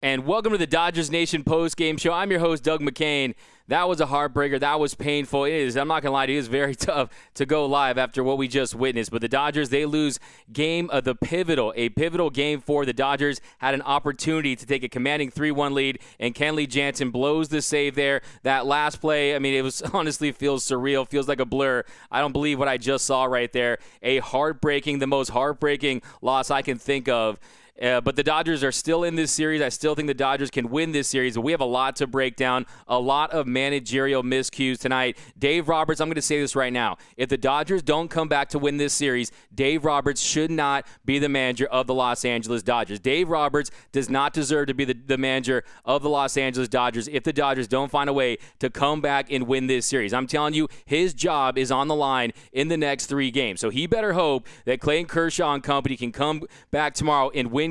and welcome to the Dodgers Nation post-game show. I'm your host, Doug McCain. That was a heartbreaker. That was painful. I'm not going to lie to you, it's very tough to go live after what we just witnessed. But the Dodgers, they lose a pivotal game 4. The Dodgers had an opportunity to take a commanding 3-1 lead, and Kenley Jansen blows the save there. That last play, I mean, it was honestly feels surreal, feels like a blur. I don't believe what I just saw right there. The most heartbreaking loss I can think of. But the Dodgers are still in this series. I still think the Dodgers can win this series. We have a lot to break down, a lot of managerial miscues tonight. Dave Roberts, I'm going to say this right now. If the Dodgers don't come back to win this series, Dave Roberts should not be the manager of the Los Angeles Dodgers. Dave Roberts does not deserve to be the manager of the Los Angeles Dodgers if the Dodgers don't find a way to come back and win this series. I'm telling you, his job is on the line in the next 3 games. So he better hope that Clayton Kershaw and company can come back tomorrow and win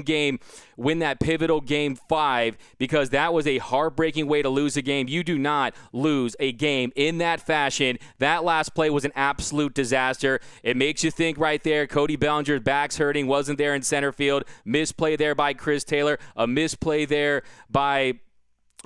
that pivotal game 5, because that was a heartbreaking way to lose a game. You do not lose a game in that fashion. That last play was an absolute disaster. It makes you think right there. Cody Bellinger's back's hurting, wasn't there in center field. Misplay there by Chris Taylor. A misplay there by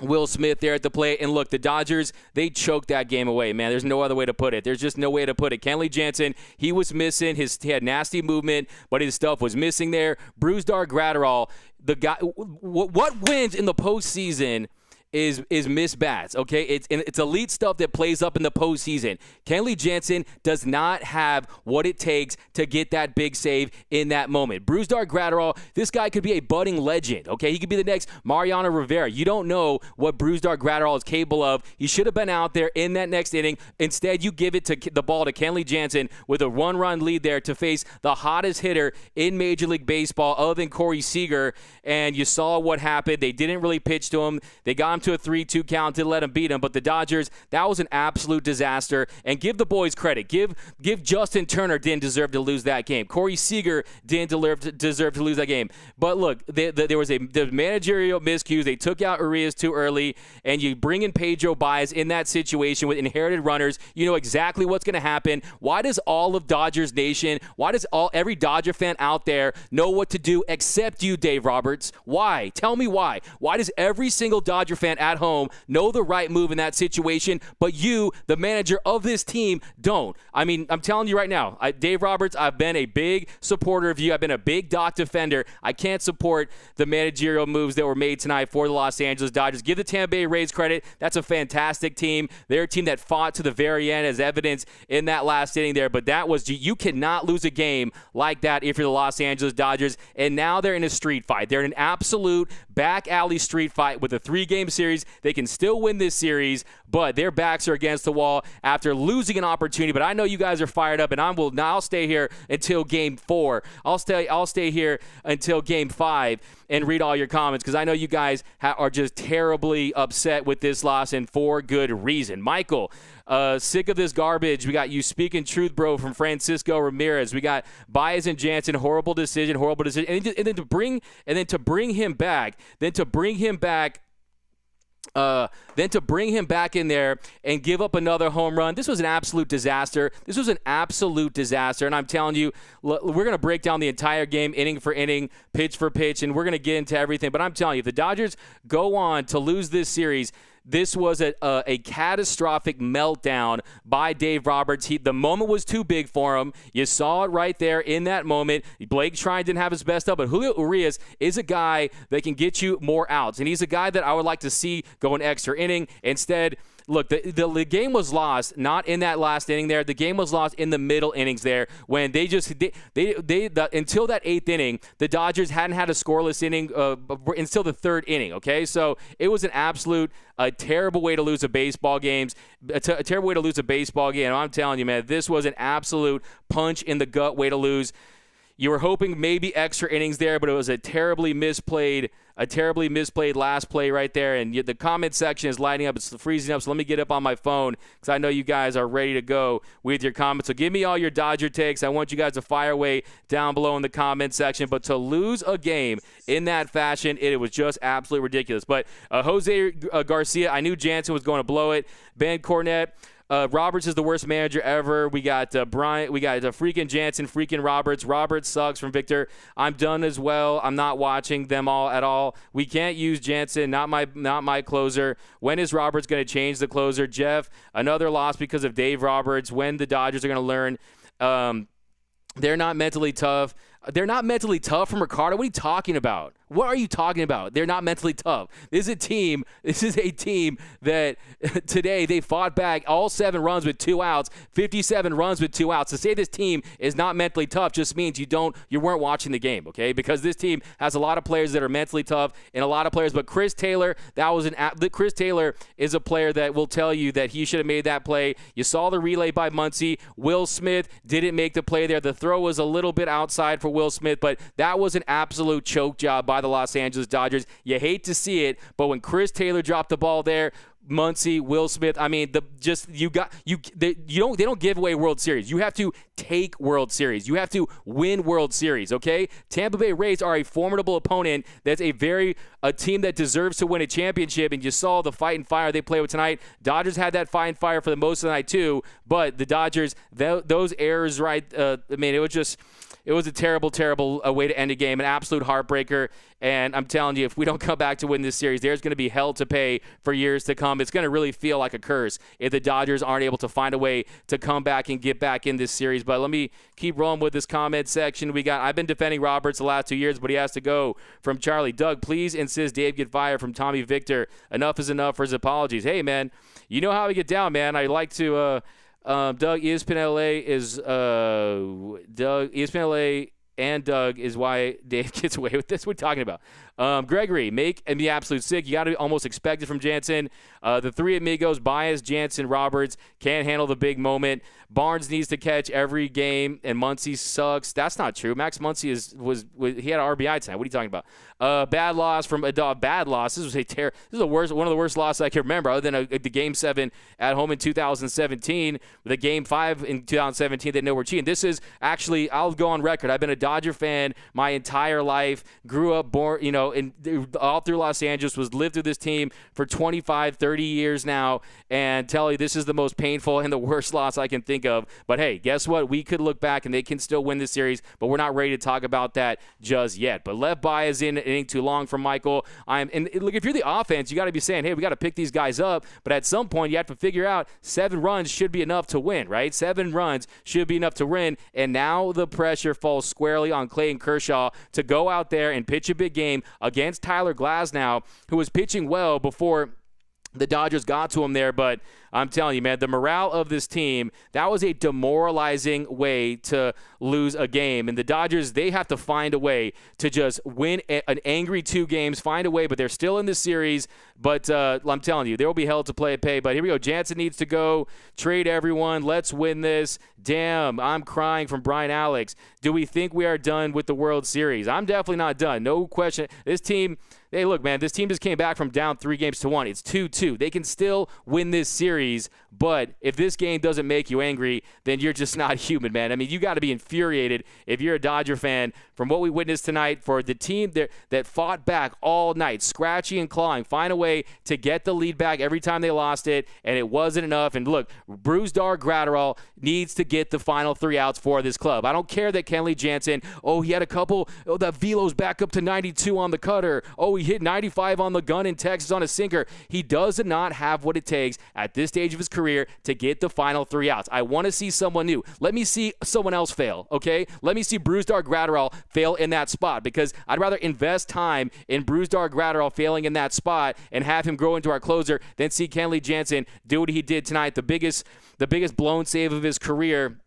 Will Smith there at the plate. And look, the Dodgers, they choked that game away, man. There's no other way to put it. There's just no way to put it. Kenley Jansen, he was missing. He had nasty movement, but his stuff was missing there. Brusdar Graterol, the guy, what wins in the postseason is missed bats, okay? It's elite stuff that plays up in the postseason. Kenley Jansen does not have what it takes to get that big save in that moment. Brusdar Graterol, this guy could be a budding legend, okay? He could be the next Mariano Rivera. You don't know what Brusdar Graterol is capable of. He should have been out there in that next inning. Instead, you give the ball to Kenley Jansen with a 1-run lead there to face the hottest hitter in Major League Baseball other than Corey Seager, and you saw what happened. They didn't really pitch to him. They got him to a 3-2 count, didn't let him beat him. But the Dodgers, that was an absolute disaster. And give the boys credit. Give Justin Turner didn't deserve to lose that game. Corey Seager didn't deserve to lose that game. But look, there was the managerial miscues. They took out Urias too early, and you bring in Pedro Baez in that situation with inherited runners. You know exactly what's going to happen. Why does all of Dodgers Nation, why does every Dodger fan out there know what to do except you, Dave Roberts? Why? Tell me why. Why does every single Dodger fan at home know the right move in that situation, but you, the manager of this team, don't? I mean, I'm telling you right now, Dave Roberts, I've been a big supporter of you. I've been a big Doc defender. I can't support the managerial moves that were made tonight for the Los Angeles Dodgers. Give the Tampa Bay Rays credit. That's a fantastic team. They're a team that fought to the very end, as evidence in that last inning there, but you cannot lose a game like that if you're the Los Angeles Dodgers, and now they're in a street fight. They're in an absolute back alley street fight with a 3-game series. They can still win this series, but their backs are against the wall after losing an opportunity. But I know you guys are fired up, and I'll stay here until game 4. I'll stay here until game 5 and read all your comments, because I know you guys are just terribly upset with this loss, and for good reason. Michael, sick of this garbage. We got you speaking truth, bro, from Francisco Ramirez. We got Baez and Jansen, horrible decision. And then to bring him back in there and give up another home run. This was an absolute disaster. And I'm telling you, we're going to break down the entire game, inning for inning, pitch for pitch, and we're going to get into everything. But I'm telling you, if the Dodgers go on to lose this series, this was a catastrophic meltdown by Dave Roberts. The moment was too big for him. You saw it right there in that moment. Blake Shrine didn't have his best up, but Julio Urias is a guy that can get you more outs, and he's a guy that I would like to see go an extra inning. Instead, look, the game was lost not in that last inning there. The game was lost in the middle innings there when until that 8th inning, the Dodgers hadn't had a scoreless inning until the 3rd inning, okay? So it was a terrible way to lose a baseball game. A terrible way to lose a baseball game. I'm telling you, man, this was an absolute punch in the gut way to lose. You were hoping maybe extra innings there, but it was a terribly misplayed last play right there. And the comment section is lighting up. It's freezing up, so let me get up on my phone because I know you guys are ready to go with your comments. So give me all your Dodger takes. I want you guys to fire away down below in the comment section. But to lose a game in that fashion, it was just absolutely ridiculous. But Jose Garcia, I knew Jansen was going to blow it. Ben Cornett, Roberts is the worst manager ever. We got Bryant. We got freaking Jansen, freaking Roberts. Roberts sucks from Victor. I'm done as well. I'm not watching them all at all. We can't use Jansen. Not my closer. When is Roberts going to change the closer? Jeff, another loss because of Dave Roberts. When the Dodgers are going to learn. They're not mentally tough. They're not mentally tough from Ricardo. What are you talking about? What are you talking about? They're not mentally tough. This is a team that today they fought back all 7 runs with 2 outs, 57 runs with 2 outs. To say this team is not mentally tough just means you weren't watching the game, okay? Because this team has a lot of players that are mentally tough and a lot of players. But Chris Taylor, Chris Taylor is a player that will tell you that he should have made that play. You saw the relay by Muncy. Will Smith didn't make the play there. The throw was a little bit outside for Will Smith, but that was an absolute choke job by the Los Angeles Dodgers. You hate to see it, but when Chris Taylor dropped the ball there, Muncy, Will Smith, I mean, they don't give away World Series. You have to take World Series. You have to win World Series, okay? Tampa Bay Rays are a formidable opponent. That's a team that deserves to win a championship, and you saw the fight and fire they played with tonight. Dodgers had that fight and fire for the most of the night too, but the Dodgers, those errors, right, I mean, it was a terrible, terrible way to end a game, an absolute heartbreaker. And I'm telling you, if we don't come back to win this series, there's going to be hell to pay for years to come. It's going to really feel like a curse if the Dodgers aren't able to find a way to come back and get back in this series. But let me keep rolling with this comment section. I've been defending Roberts the last 2 years, but he has to go. From Charlie. Doug, please insist Dave get fired. From Tommy Victor. Enough is enough for his apologies. Hey, man, you know how we get down, man. I like to Doug, ESPN LA is ESPN LA and Doug is why Dave gets away with this. What are you talking about? Gregory, make and be absolute sick. You got to almost expect it from Jansen. The 3 amigos, Bias, Jansen, Roberts, can't handle the big moment. Barnes needs to catch every game, and Muncy sucks. That's not true. Max Muncy he had an RBI tonight. What are you talking about? Bad loss from a bad loss. This was one of the worst losses I can remember, other than the Game 7 at home in 2017, the Game 5 in 2017. They know we're cheating. This is actually, I'll go on record. I've been a Dodger fan my entire life. Grew up, born, all through Los Angeles. Lived through this team for 25, 30 years now, and tell you this is the most painful and the worst loss I can think of. But hey, guess what? We could look back and they can still win this series, but we're not ready to talk about that just yet. But left bias in inning too long from Michael. And look, if you're the offense, you got to be saying, hey, we got to pick these guys up. But at some point, you have to figure out 7 runs should be enough to win, right? 7 runs should be enough to win. And now the pressure falls squarely on Clayton Kershaw to go out there and pitch a big game against Tyler Glasnow, who was pitching well before the Dodgers got to him there. But I'm telling you, man, the morale of this team, that was a demoralizing way to lose a game. And the Dodgers, they have to find a way to just win an angry 2 games, find a way, but they're still in this series. But I'm telling you, there will be hell to pay. But here we go. Jansen needs to go. Trade everyone. Let's win this. Damn, I'm crying from Brian Alex. Do we think we are done with the World Series? I'm definitely not done. No question. This team, hey, look, man, this team just came back from down 3-1. It's 2-2. They can still win this series, but if this game doesn't make you angry, then you're just not human, man. I mean, you got to be infuriated if you're a Dodger fan from what we witnessed tonight for the team that fought back all night, scratchy and clawing, find a way to get the lead back every time they lost it, and it wasn't enough. And look, Brusdar Graterol needs to get the final 3 outs for this club. I don't care that Kenley Jansen, he had a couple, that velo's back up to 92 on the cutter. He hit 95 on the gun in Texas on a sinker. He does not have what it takes at this stage of his career to get the final 3 outs. I want to see someone new. Let me see someone else fail, okay? Let me see Brusdar Graterol fail in that spot, because I'd rather invest time in Brusdar Graterol failing in that spot and have him grow into our closer than see Kenley Jansen do what he did tonight, the biggest blown save of his career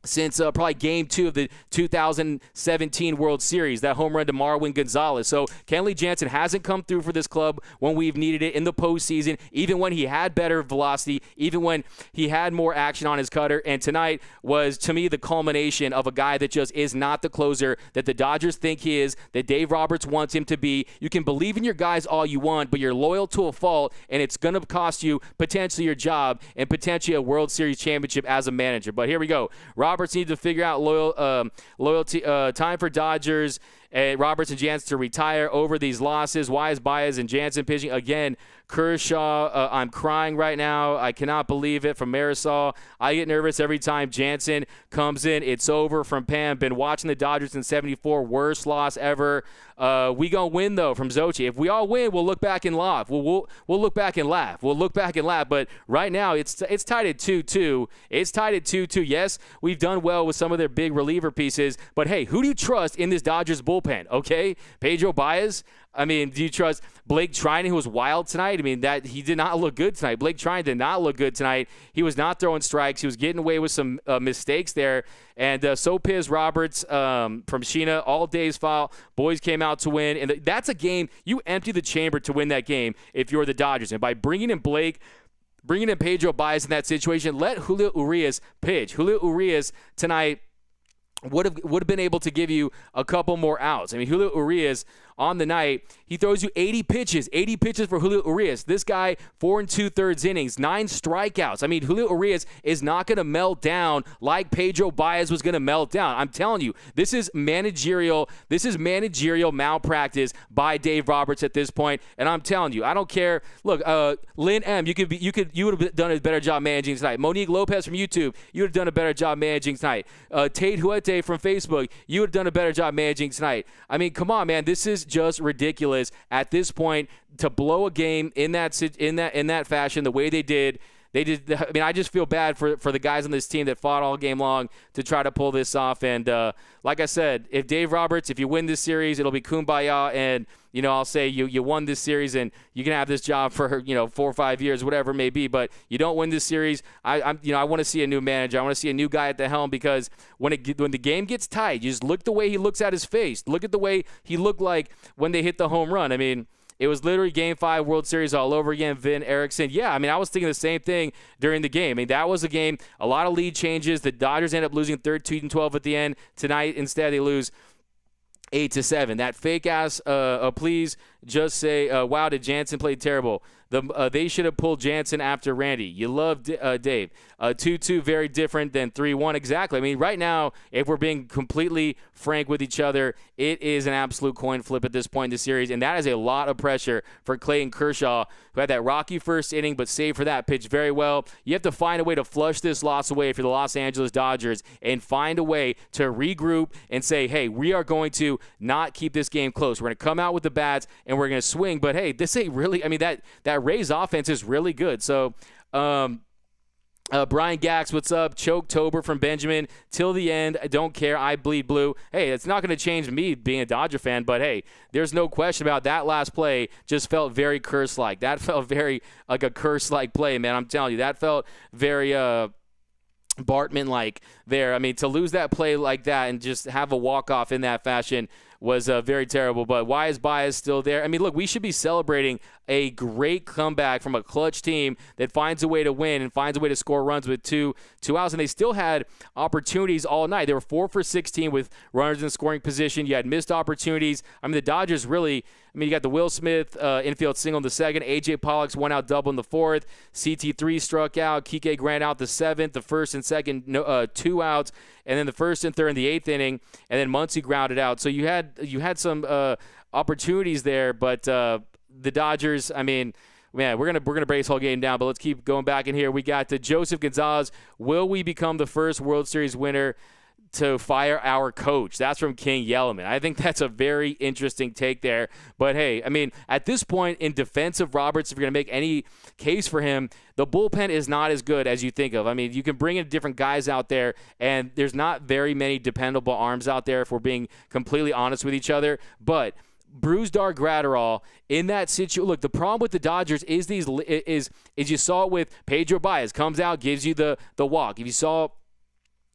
since probably Game 2 of the 2017 World Series, that home run to Marwin Gonzalez. So Kenley Jansen hasn't come through for this club when we've needed it in the postseason, even when he had better velocity, even when he had more action on his cutter. And tonight was, to me, the culmination of a guy that just is not the closer that the Dodgers think he is, that Dave Roberts wants him to be. You can believe in your guys all you want, but you're loyal to a fault, and it's going to cost you potentially your job and potentially a World Series championship as a manager. But here we go. Roberts needs to figure out loyalty. Time for Dodgers Roberts and Jansen to retire over these losses. Wise, Baez, and Jansen pitching. Again, Kershaw, I'm crying right now. I cannot believe it from Marisol. I get nervous every time Jansen comes in. It's over from Pam. Been watching the Dodgers in 74. Worst loss ever. We gonna win, though, from Xochitl. If we all win, we'll look back and laugh. We'll look back and laugh. We'll look back and laugh. But right now, it's tied at 2-2. It's tied at 2-2. Yes, we've done well with some of their big reliever pieces. But, hey, who do you trust in this Dodgers bullpen, okay? Pedro Baez? I mean, do you trust Blake Trinan, who was wild tonight? I mean, that he did not look good tonight. Blake Trinan did not look good tonight. He was not throwing strikes. He was getting away with some mistakes there. And Sopiz Roberts from Sheena, all day's foul. Boys came out to win. And that's a game. You empty the chamber to win that game if you're the Dodgers. And by bringing in Blake, bringing in Pedro Baez in that situation, let Julio Urias pitch. Julio Urias tonight would have been able to give you a couple more outs. I mean, Julio Urias on the night, he throws you 80 pitches for Julio Urias. This guy, 4 2/3 innings, 9 strikeouts. I mean, Julio Urias is not going to melt down like Pedro Baez was going to melt down. I'm telling you, this is managerial malpractice by Dave Roberts at this point. And I'm telling you, I don't care. Look, Lynn M., you would have done a better job managing tonight. Monique Lopez from YouTube, you would have done a better job managing tonight. Tate Huete from Facebook, you would have done a better job managing tonight. I mean, come on, man, this is just ridiculous at this point to blow a game in that fashion the way they did. I mean, I just feel bad for the guys on this team that fought all game long to try to pull this off. And like I said, if Dave Roberts, if you win this series, it'll be kumbaya. And, I'll say you won this series and you can have this job for, 4 or 5 years, whatever it may be. But you don't win this series, I want to see a new manager. I want to see a new guy at the helm, because when the game gets tight, you just look the way he looks at his face. Look at the way he looked like when they hit the home run. I mean, it was literally Game 5 World Series all over again. Vin Erickson. Yeah, I mean, I was thinking the same thing during the game. I mean, that was a game, a lot of lead changes. The Dodgers end up losing 13-12 at the end. Tonight, instead, they lose 8-7. That fake-ass, please just say, wow, did Jansen play terrible? They should have pulled Jansen after Randy. You love Dave. 2-2, very different than 3-1. Exactly. I mean, right now, if we're being completely frank with each other, it is an absolute coin flip at this point in the series, and that is a lot of pressure for Clayton Kershaw, who had that rocky first inning, but saved for that pitch very well. You have to find a way to flush this loss away for the Los Angeles Dodgers and find a way to regroup and say, hey, we are going to not keep this game close. We're going to come out with the bats, and we're going to swing. But, hey, this ain't really – I mean, that Rays offense is really good. So, Brian Gax, what's up? Choketober from Benjamin. Till the end, I don't care. I bleed blue. Hey, it's not going to change me being a Dodger fan, but, hey, there's no question about that last play just felt very curse-like. That felt very like a curse-like play, man. I'm telling you, that felt very Bartman-like there. I mean, to lose that play like that and just have a walk-off in that fashion was very terrible. But why is Baez still there? I mean, look, we should be celebrating a great comeback from a clutch team that finds a way to win and finds a way to score runs with two outs. And they still had opportunities all night. They were 4 for 16 with runners in scoring position. You had missed opportunities. I mean, the Dodgers really, you got the Will Smith infield single in the second. A.J. Pollock's 1-out double in the fourth. CT3 struck out. Kike Grant out the seventh. The first and second, 2 outs. And then the first and third in the eighth inning. And then Muncy grounded out. So you had some opportunities there, but the Dodgers, I mean, man, we're gonna break this whole game down, but let's keep going back in here. We got Joseph Gonzalez. Will we become the first World Series winner to fire our coach? That's from King Yellowman. I think that's a very interesting take there. But, hey, I mean, at this point, in defense of Roberts, if you're going to make any case for him, the bullpen is not as good as you think of. I mean, you can bring in different guys out there, and there's not very many dependable arms out there if we're being completely honest with each other. But Brusdar Graterol in that situation. Look, the problem with the Dodgers is you saw it with Pedro Baez. Comes out, gives you the walk.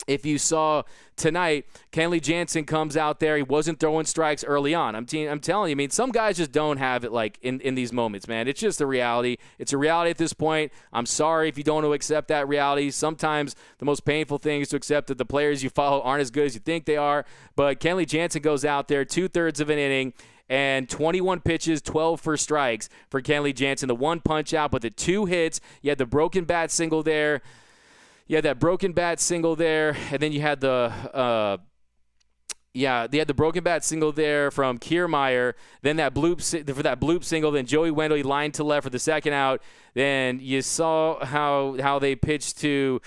If you saw tonight, Kenley Jansen comes out there. He wasn't throwing strikes early on. I'm telling you, I mean, some guys just don't have it like in these moments, man. It's just a reality. It's a reality at this point. I'm sorry if you don't want to accept that reality. Sometimes the most painful thing is to accept that the players you follow aren't as good as you think they are. But Kenley Jansen goes out there, 2/3 of an inning, and 21 pitches, 12 for strikes for Kenley Jansen. The 1 punch out, but the 2 hits. You had the broken bat single there. You had that broken bat single there, and then you had the Yeah, they had the broken bat single there from Kiermaier. Then that bloop single. Then Joey Wendell, he lined to left for the second out. Then you saw how they pitched to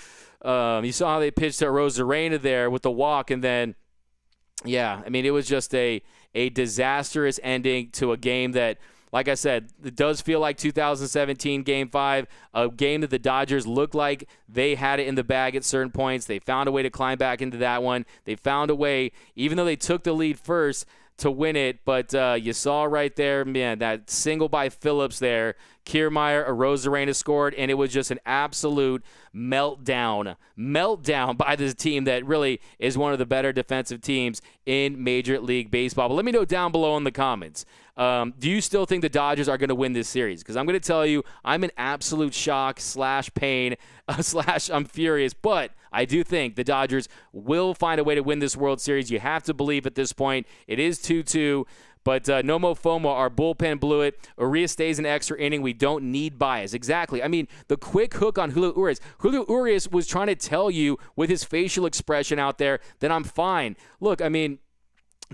Rosarena there with the walk, and then yeah, I mean it was just a disastrous ending to a game that, like I said, it does feel like 2017 Game 5, a game that the Dodgers looked like they had it in the bag at certain points. They found a way to climb back into that one. They found a way, even though they took the lead first, to win it. But you saw right there, man, that single by Phillips there. Kiermaier, Arozarena scored, and it was just an absolute meltdown by this team that really is one of the better defensive teams in Major League Baseball. But let me know down below in the comments. Do you still think the Dodgers are going to win this series? Because I'm going to tell you, I'm in absolute shock / pain / I'm furious. But I do think the Dodgers will find a way to win this World Series. You have to believe at this point. It is 2-2. But no mo FOMO, our bullpen blew it. Urias stays an extra inning. We don't need Baez. Exactly. I mean, the quick hook on Julio Urias. Julio Urias was trying to tell you with his facial expression out there that I'm fine. Look, I mean,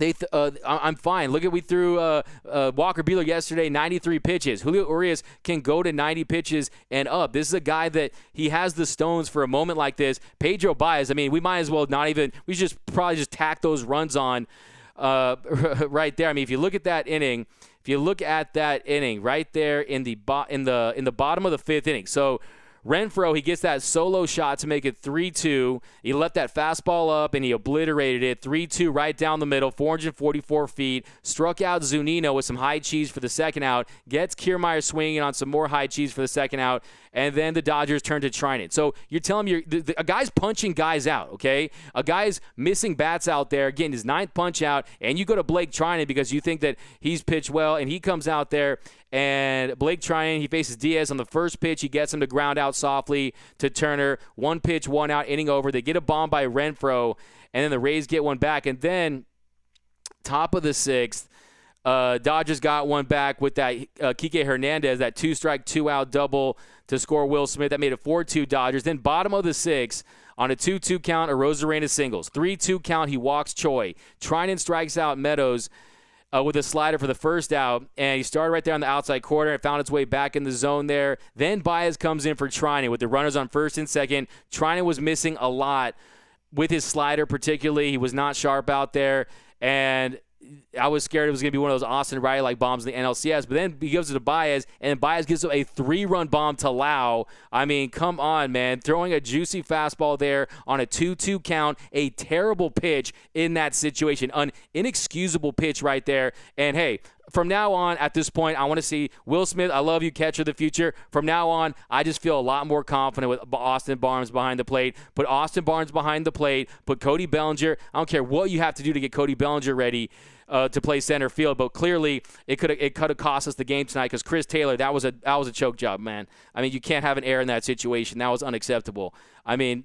I'm fine. Look at we threw Walker Buehler yesterday, 93 pitches. Julio Urias can go to 90 pitches and up. This is a guy that he has the stones for a moment like this. Pedro Baez, I mean, we might as well not even – we should just probably just tack those runs on right there. I mean, if you look at that inning right there in the bottom of the fifth inning. So Renfroe, he gets that solo shot to make it 3-2. He left that fastball up, and he obliterated it. 3-2 right down the middle, 444 feet. Struck out Zunino with some high cheese for the second out. Gets Kiermaier swinging on some more high cheese for the second out. And then the Dodgers turn to Trinan. So you're telling me a guy's punching guys out, okay? A guy's missing bats out there, getting his ninth punch out, and you go to Blake Trinan because you think that he's pitched well, and he comes out there, and Blake Trinan, he faces Diaz on the first pitch. He gets him to ground out softly to Turner. One pitch, one out, inning over. They get a bomb by Renfroe, and then the Rays get one back. And then top of the sixth, Dodgers got one back with that Kike Hernandez, that 2-strike, 2-out double to score Will Smith. That made it 4-2 Dodgers. Then bottom of the sixth, on a 2-2 count, Arozarena singles. 3-2 count, he walks Choi. Trinan strikes out Meadows with a slider for the first out, and he started right there on the outside corner and found its way back in the zone there. Then Baez comes in for Trinan with the runners on first and second. Trinan was missing a lot with his slider particularly. He was not sharp out there, and I was scared it was going to be one of those Austin Riley-like bombs in the NLCS, but then he gives it to Baez, and Baez gives up a 3-run bomb to Lau. I mean, come on, man. Throwing a juicy fastball there on a 2-2 count, a terrible pitch in that situation, an inexcusable pitch right there. And, hey, from now on, at this point, I want to see Will Smith, I love you, catcher of the future. From now on, I just feel a lot more confident with Austin Barnes behind the plate. Put Austin Barnes behind the plate. Put Cody Bellinger. I don't care what you have to do to get Cody Bellinger ready to play center field, but clearly it could have cost us the game tonight because Chris Taylor, that was a choke job, man. I mean, you can't have an error in that situation. That was unacceptable. I mean,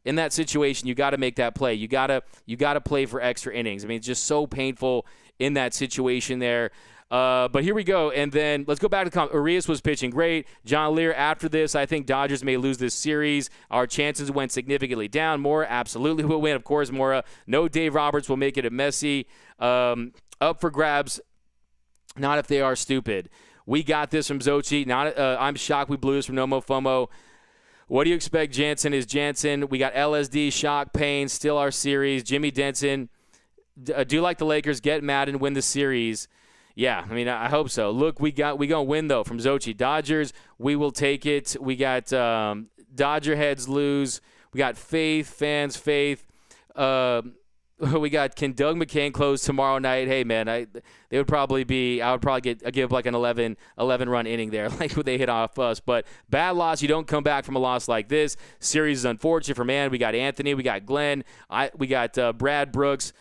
in that situation, you got to make that play. You got to play for extra innings. I mean, it's just so painful in that situation there. But here we go, and then let's go back to the comment. Urias was pitching great. John Lear, after this, I think Dodgers may lose this series. Our chances went significantly down. Mora absolutely will win. Of course, Mora. No Dave Roberts will make it a messy. Up for grabs, not if they are stupid. We got this from Zochi. I'm shocked we blew this from Nomo FOMO. What do you expect, Jansen? Is Jansen? We got LSD, shock, pain, still our series. Jimmy Denson, do like the Lakers, get mad and win the series. Yeah, I mean, I hope so. Look, we gonna win though from Zochi. Dodgers, we will take it. We got Dodger heads lose. We got faith, fans faith. We got can Doug McCain close tomorrow night? Hey man, I would probably give like an 11 run inning there, like what they hit off us. But bad loss, you don't come back from a loss like this. Series is unfortunate for man. We got Anthony, we got Glenn, we got Brad Brooks.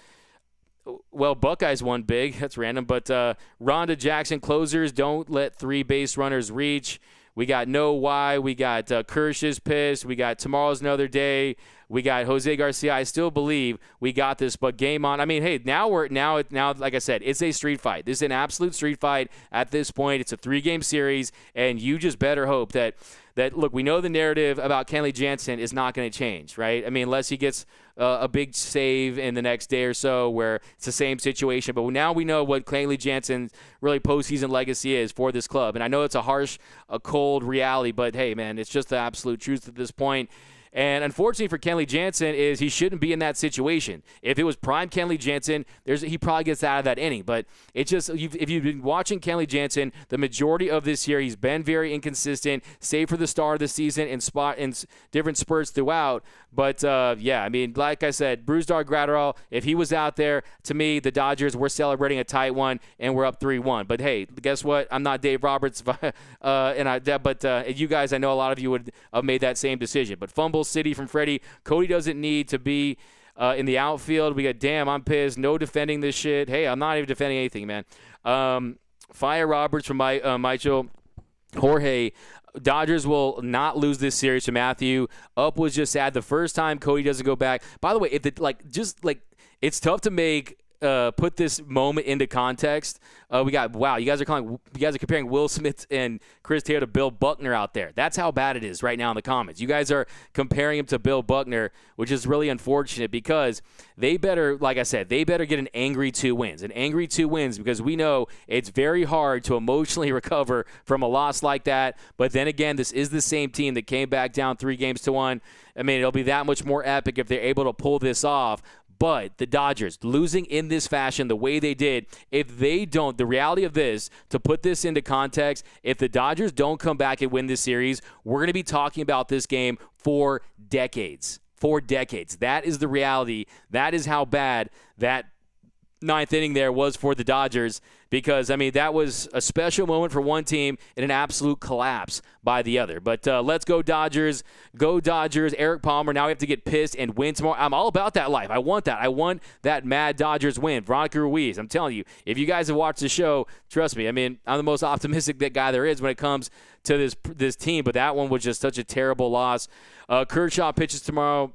Well, Buckeyes won big. That's random. But Rhonda Jackson, closers, don't let 3 base runners reach. We got No Why. We got Kirsch is pissed. We got Tomorrow's Another Day. We got Jose Garcia. I still believe we got this, but game on. I mean, hey, now like I said, it's a street fight. This is an absolute street fight at this point. It's a 3-game series, and you just better hope that that, look, we know the narrative about Kenley Jansen is not going to change, right? I mean, unless he gets a big save in the next day or so where it's the same situation. But now we know what Kenley Jansen's really postseason legacy is for this club. And I know it's a cold reality, but hey, man, it's just the absolute truth at this point. And unfortunately for Kenley Jansen is he shouldn't be in that situation. If it was prime Kenley Jansen, he probably gets out of that inning. But it's just, if you've been watching Kenley Jansen, the majority of this year, he's been very inconsistent, save for the start of the season in different spurts throughout. But, yeah, I mean, like I said, Brusdar Graterol, if he was out there, to me, the Dodgers were celebrating a tight one, and we're up 3-1. But, hey, guess what? I'm not Dave Roberts, but you guys, I know a lot of you would have made that same decision. But fumble city from Freddie. Cody doesn't need to be in the outfield. We got, damn, I'm pissed. No defending this shit. Hey, I'm not even defending anything, man. Fire Roberts from Michael Jorge. Dodgers will not lose this series to Matthew. Up was just sad the first time Cody doesn't go back. By the way, it's tough to make put this moment into context. You guys are comparing Will Smith and Chris Taylor to Bill Buckner out there. That's how bad it is right now in the comments. You guys are comparing him to Bill Buckner, which is really unfortunate because they better, like I said, they better get an angry 2 wins. An angry 2 wins because we know it's very hard to emotionally recover from a loss like that. But then again, this is the same team that came back down 3-1. I mean, it'll be that much more epic if they're able to pull this off. But the Dodgers losing in this fashion the way they did, if they don't, the reality of this, to put this into context, if the Dodgers don't come back and win this series, we're going to be talking about this game for decades. For decades. That is the reality. That is how bad that 9th inning there was for the Dodgers because, I mean, that was a special moment for one team and an absolute collapse by the other. But let's go Dodgers. Go Dodgers. Eric Palmer, now we have to get pissed and win tomorrow. I'm all about that life. I want that. I want that mad Dodgers win. Veronica Ruiz, I'm telling you, if you guys have watched the show, trust me, I mean, I'm the most optimistic that guy there is when it comes to this team, but that one was just such a terrible loss. Kershaw pitches tomorrow.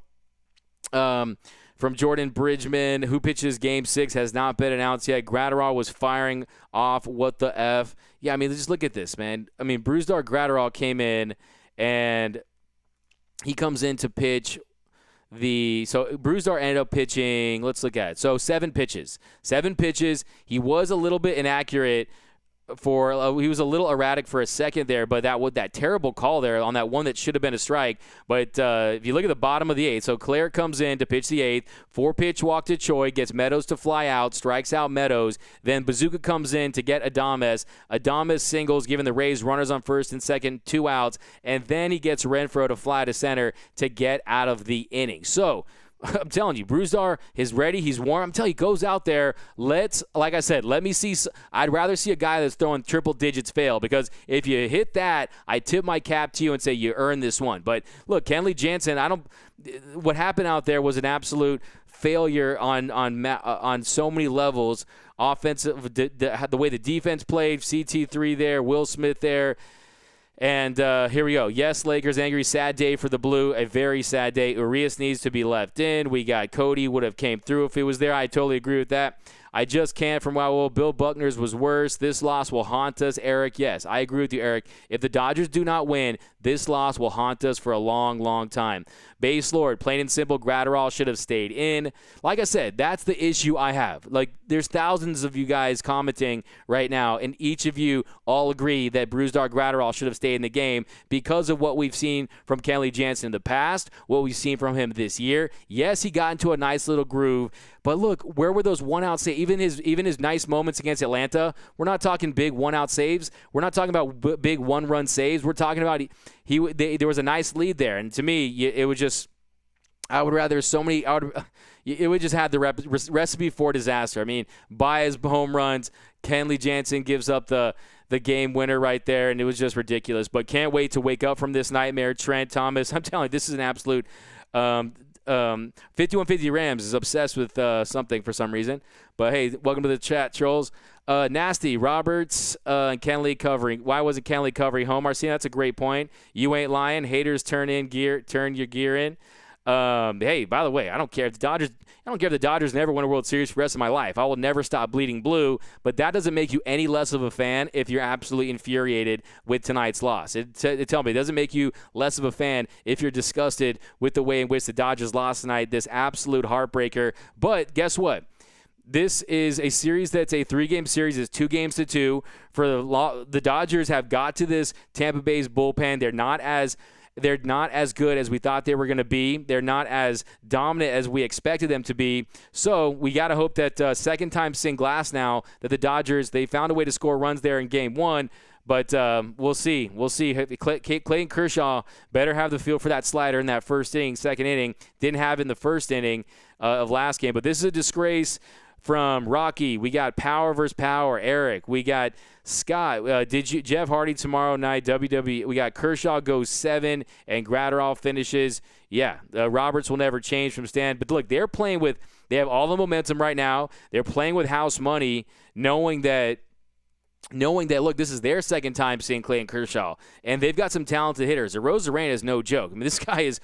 From Jordan Bridgman, who pitches Game 6, has not been announced yet. Graterol was firing off. What the F? Yeah, I mean, just look at this, man. I mean, Brusdar Graterol came in, and he comes in to pitch so Brusdar ended up pitching, let's look at it. So 7 pitches. 7 pitches. He was a little bit inaccurate. He was a little erratic for a second there, but that terrible call there on that one that should have been a strike. But if you look at the bottom of the 8th, so Claire comes in to pitch the 8th, 4-pitch walk to Choi, gets Meadows to fly out, strikes out Meadows. Then Bazooka comes in to get Adames. Adames singles, giving the Rays runners on first and second, 2 outs, and then he gets Renfroe to fly to center to get out of the inning. So I'm telling you, Brusdar is ready. He's warm. I'm telling you, he goes out there. Like I said, let me see. I'd rather see a guy that's throwing triple digits fail because if you hit that, I tip my cap to you and say you earned this one. But look, Kenley Jansen, what happened out there was an absolute failure on so many levels. Offensive, the way the defense played, CT3 there, Will Smith there. And here we go. Yes, Lakers angry. Sad day for the Blue. A very sad day. Urias needs to be left in. We got Cody would have came through if he was there. I totally agree with that. I just can't from Raul. Bill Buckner's was worse. This loss will haunt us, Eric. Yes, I agree with you, Eric. If the Dodgers do not win, this loss will haunt us for a long, long time. Base Lord, plain and simple, Graterol should have stayed in. Like I said, that's the issue I have. Like, there's thousands of you guys commenting right now, and each of you all agree that Brusdar Graterol should have stayed in the game because of what we've seen from Kenley Jansen in the past, what we've seen from him this year. Yes, he got into a nice little groove, but look, where were those one-out saves? Even his nice moments against Atlanta, we're not talking big one-out saves. We're not talking about big one-run saves. We're talking about there was a nice lead there, and to me, it was just I would rather it would just have the recipe for disaster. I mean, Baez home runs, Kenley Jansen gives up the game winner right there, and it was just ridiculous. But can't wait to wake up from this nightmare. Trent Thomas, I'm telling you, this is an absolute 5150 Rams is obsessed with something for some reason. But, hey, welcome to the chat, trolls. Nasty, Roberts and Kenley covering. Why wasn't Kenley covering home? Marcina, that's a great point. You ain't lying. Haters turn your gear in. Hey, by the way, I don't care if the Dodgers never win a World Series for the rest of my life. I will never stop bleeding blue, but that doesn't make you any less of a fan if you're absolutely infuriated with tonight's loss. It doesn't make you less of a fan if you're disgusted with the way in which the Dodgers lost tonight, this absolute heartbreaker. But guess what? This is a series that's a 3-game series. It's 2-2. The Dodgers have got to this Tampa Bay's bullpen. They're not as good as we thought they were going to be. They're not as dominant as we expected them to be. So we got to hope that second time sing glass now that the Dodgers, they found a way to score runs there in Game 1. But we'll see. We'll see. Clayton Kershaw better have the feel for that slider in that second inning. Didn't have it in the first inning of last game. But this is a disgrace. From Rocky, we got power versus power. Eric, we got Scott. Jeff Hardy tomorrow night? WWE. We got Kershaw goes 7 and Gratterall finishes. Yeah, Roberts will never change from stand. But look, they have all the momentum right now. They're playing with house money, knowing that. Look, this is their second time seeing Clayton Kershaw, and they've got some talented hitters. Arozarena is no joke. I mean, this guy is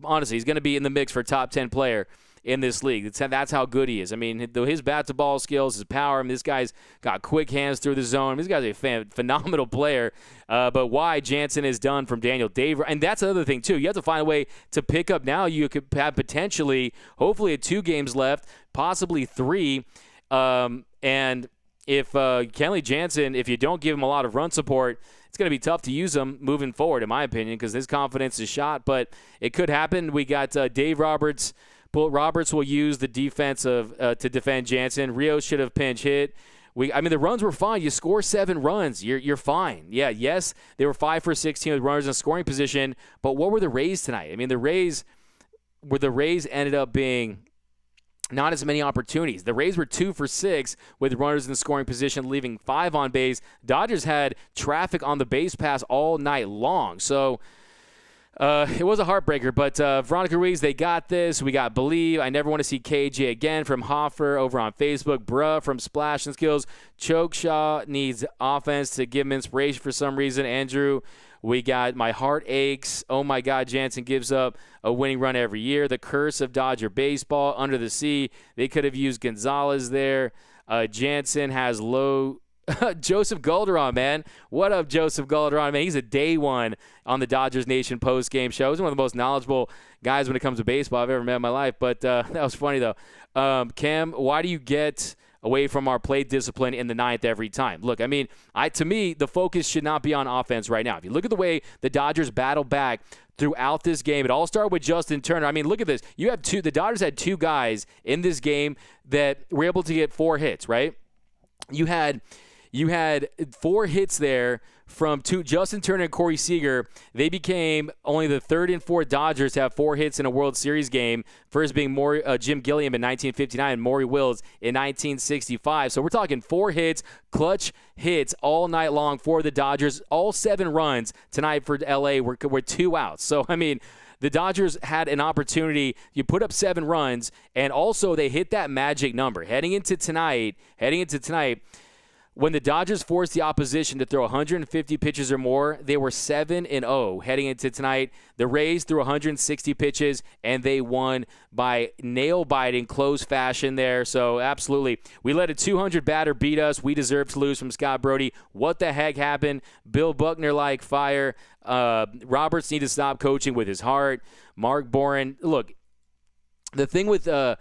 honestly, he's going to be in the mix for a top 10 player in this league. That's how good he is. I mean, his bat-to-ball skills, his power, I mean, this guy's got quick hands through the zone. This guy's a phenomenal player. But why Jansen is done from Daniel Dave. And that's another thing, too. You have to find a way to pick up now. You could have potentially, hopefully, 2 games left, possibly 3. And if Kenley Jansen, if you don't give him a lot of run support, it's going to be tough to use him moving forward, in my opinion, because his confidence is shot. But it could happen. We got Dave Roberts. Roberts will use the defense to defend Jansen. Rios should have pinch hit. The runs were fine. You score 7 runs, you're fine. Yeah, yes, they were 5 for 16 with runners in scoring position. But what were the Rays tonight? I mean, the Rays ended up being not as many opportunities. The Rays were 2 for 6 with runners in scoring position, leaving 5 on base. Dodgers had traffic on the base pass all night long. So it was a heartbreaker, but Veronica Ruiz, they got this. We got Believe. I never want to see KJ again from Hoffer over on Facebook. Bruh from Splash and Skills. Chokeshaw needs offense to give him inspiration for some reason. Andrew, we got My Heart Aches. Oh, my God, Jansen gives up a winning run every year. The curse of Dodger baseball. Under the Sea. They could have used Gonzalez there. Jansen has low... Joseph Golderon, man. What up, Joseph Golderon? Man, he's a day one on the Dodgers Nation post-game show. He's one of the most knowledgeable guys when it comes to baseball I've ever met in my life. But that was funny, though. Cam, why do you get away from our play discipline in the 9th every time? Look, I mean, to me, the focus should not be on offense right now. If you look at the way the Dodgers battle back throughout this game, it all started with Justin Turner. I mean, look at this. The Dodgers had 2 guys in this game that were able to get 4 hits, right? You had 4 hits there from Justin Turner and Corey Seager. They became only the 3rd and 4th Dodgers to have 4 hits in a World Series game. First being Jim Gilliam in 1959 and Maury Wills in 1965. So we're talking 4 hits, clutch hits all night long for the Dodgers. All 7 runs tonight for LA were 2 outs. So, I mean, the Dodgers had an opportunity. You put up 7 runs, and also they hit that magic number. Heading into tonight, when the Dodgers forced the opposition to throw 150 pitches or more, they were 7-0 heading into tonight. The Rays threw 160 pitches, and they won by nail-biting close fashion there. So, absolutely. We let a 200 batter beat us. We deserve to lose from Scott Brody. What the heck happened? Bill Buckner like fire. Roberts need to stop coaching with his heart. Mark Boren. Look, the thing with to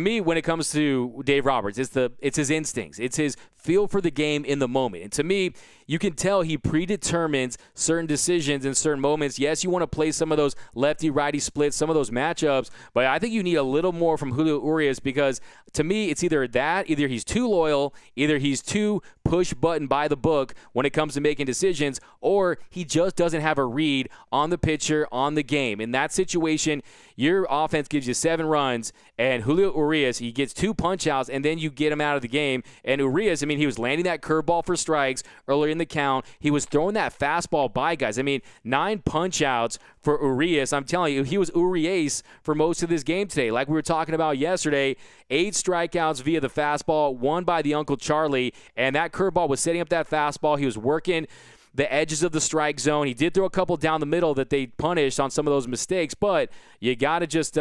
me, when it comes to Dave Roberts, it's his instincts. It's his feel for the game in the moment. And to me, you can tell he predetermines certain decisions in certain moments. Yes, you want to play some of those lefty-righty splits, some of those matchups, but I think you need a little more from Julio Urias because, to me, it's either he's too loyal, either he's too push-button by the book when it comes to making decisions, or he just doesn't have a read on the pitcher, on the game. In that situation, your offense gives you 7 runs, and Julio Urias, he gets 2 punch-outs, and then you get him out of the game. And Urias, I mean, he was landing that curveball for strikes earlier in the count. He was throwing that fastball by guys. I mean, 9 punch-outs for Urias. I'm telling you, he was Urias for most of this game today. Like we were talking about yesterday, 8 strikeouts via the fastball, 1 by the Uncle Charlie, and that curveball was setting up that fastball. He was working the edges of the strike zone. He did throw a couple down the middle that they punished on some of those mistakes, but you got to just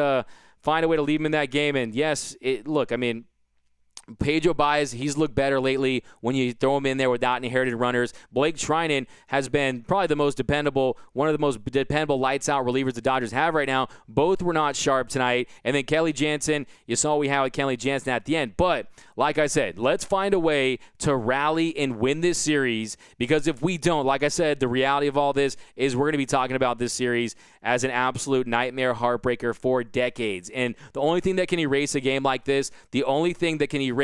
find a way to leave him in that game. And yes, look, I mean, Pedro Baez, he's looked better lately when you throw him in there without inherited runners. Blake Treinen has been probably the most dependable, one of the most dependable lights-out relievers the Dodgers have right now. Both were not sharp tonight. And then Kelly Jansen, you saw what we had with Kelly Jansen at the end. But like I said, let's find a way to rally and win this series, because if we don't, like I said, the reality of all this is we're going to be talking about this series as an absolute nightmare heartbreaker for decades. And the only thing that can erase a game like this, the only thing that can erase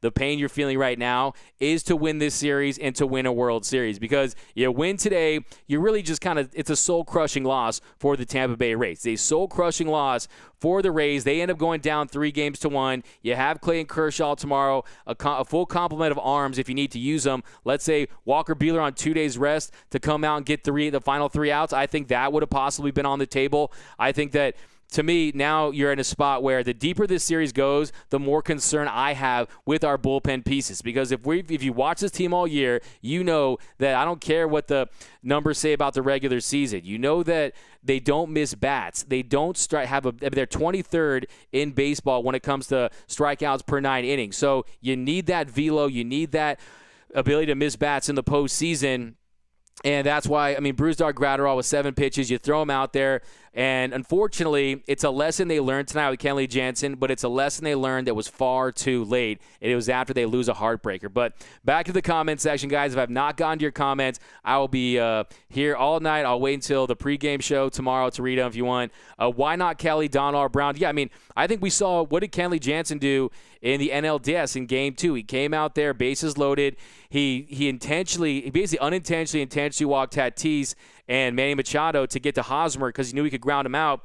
the pain you're feeling right now, is to win this series and to win a World Series. Because you win today, you really just it's a soul-crushing loss for the Tampa Bay Rays. It's a soul-crushing loss for the Rays. They end up going down 3-1. You have Clayton Kershaw tomorrow, a full complement of arms if you need to use them. Let's say Walker Buehler on 2 days rest to come out and get the final 3 outs. I think that would have possibly been on the table. I think that, to me, now you're in a spot where the deeper this series goes, the more concern I have with our bullpen pieces. Because if you watch this team all year, you know that I don't care what the numbers say about the regular season. You know that they don't miss bats. They don't they're 23rd in baseball when it comes to strikeouts per 9 innings. So you need that velo. You need that ability to miss bats in the postseason. And that's why, I mean, Brusdar Graterol with 7 pitches, you throw him out there. And unfortunately, it's a lesson they learned tonight with Kenley Jansen, but it's a lesson they learned that was far too late. And it was after they lose a heartbreaker. But back to the comment section, guys. If I've not gotten to your comments, I will be here all night. I'll wait until the pregame show tomorrow to read them if you want. Why not Kelly, Donald Brown? Yeah, I mean, I think we saw, what did Kenley Jansen do in the NLDS in Game 2? He came out there, bases loaded. He basically intentionally walked Tatis and Manny Machado to get to Hosmer because he knew he could ground him out.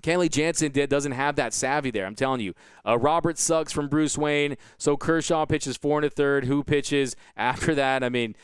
Kenley Jansen doesn't have that savvy there, I'm telling you. Robert sucks from Bruce Wayne. So Kershaw pitches 4 1/3. Who pitches after that? I mean,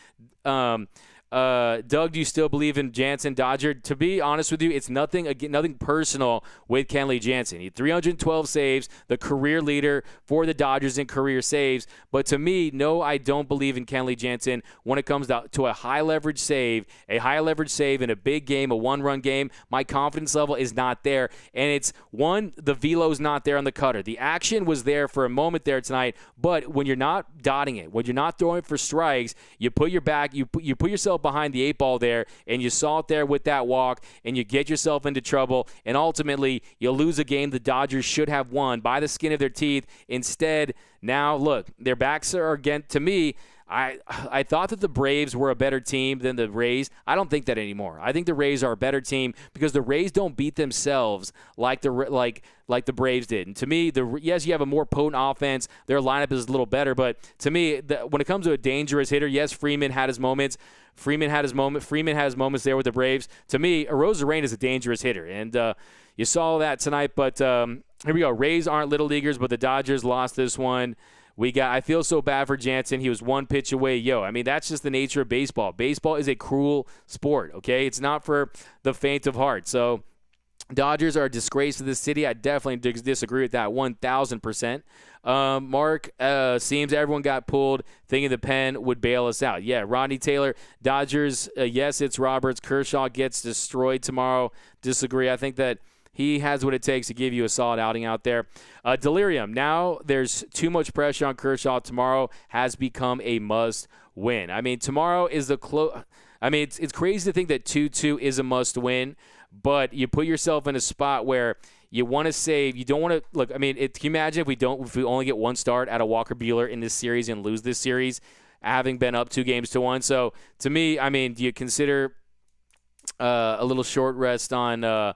Doug, do you still believe in Jansen Dodger? To be honest with you, it's nothing personal with Kenley Jansen. He had 312 saves, the career leader for the Dodgers in career saves. But to me, no, I don't believe in Kenley Jansen when it comes to a high-leverage save in a big game, a one-run game. My confidence level is not there. And it's, one, the velo's not there on the cutter. The action was there for a moment there tonight, but when you're not dotting it, when you're not throwing it for strikes, you put yourself behind the 8 ball there, and you saw it there with that walk, and you get yourself into trouble, and ultimately you lose a game the Dodgers should have won by the skin of their teeth. Instead, now look, their backs are again, to me, I thought that the Braves were a better team than the Rays. I don't think that anymore. I think the Rays are a better team because the Rays don't beat themselves like the Braves did. And to me, yes, you have a more potent offense. Their lineup is a little better. But to me, when it comes to a dangerous hitter, yes, Freeman had his moments. Freeman had his moments there with the Braves. To me, Arozarena is a dangerous hitter. And you saw that tonight. But here we go. Rays aren't little leaguers, but the Dodgers lost this one. I feel so bad for Jansen. He was 1 pitch away. I mean, that's just the nature of baseball. Baseball is a cruel sport, okay? It's not for the faint of heart. So Dodgers are a disgrace to this city. I definitely disagree with that 1,000%. Mark, seems everyone got pulled thinking the pen would bail us out. Yeah, Rodney Taylor, Dodgers, yes, it's Roberts. Kershaw gets destroyed tomorrow. Disagree. I think that he has what it takes to give you a solid outing out there. Delirium. Now there's too much pressure on Kershaw. Tomorrow has become a must win. I mean, tomorrow is it's crazy to think that 2-2 is a must win, but you put yourself in a spot where you want to save. You don't want to look. I mean, can you imagine if we only get one start out of Walker Buehler in this series and lose this series, having been up 2-1? So to me, I mean, do you consider a little short rest on Walker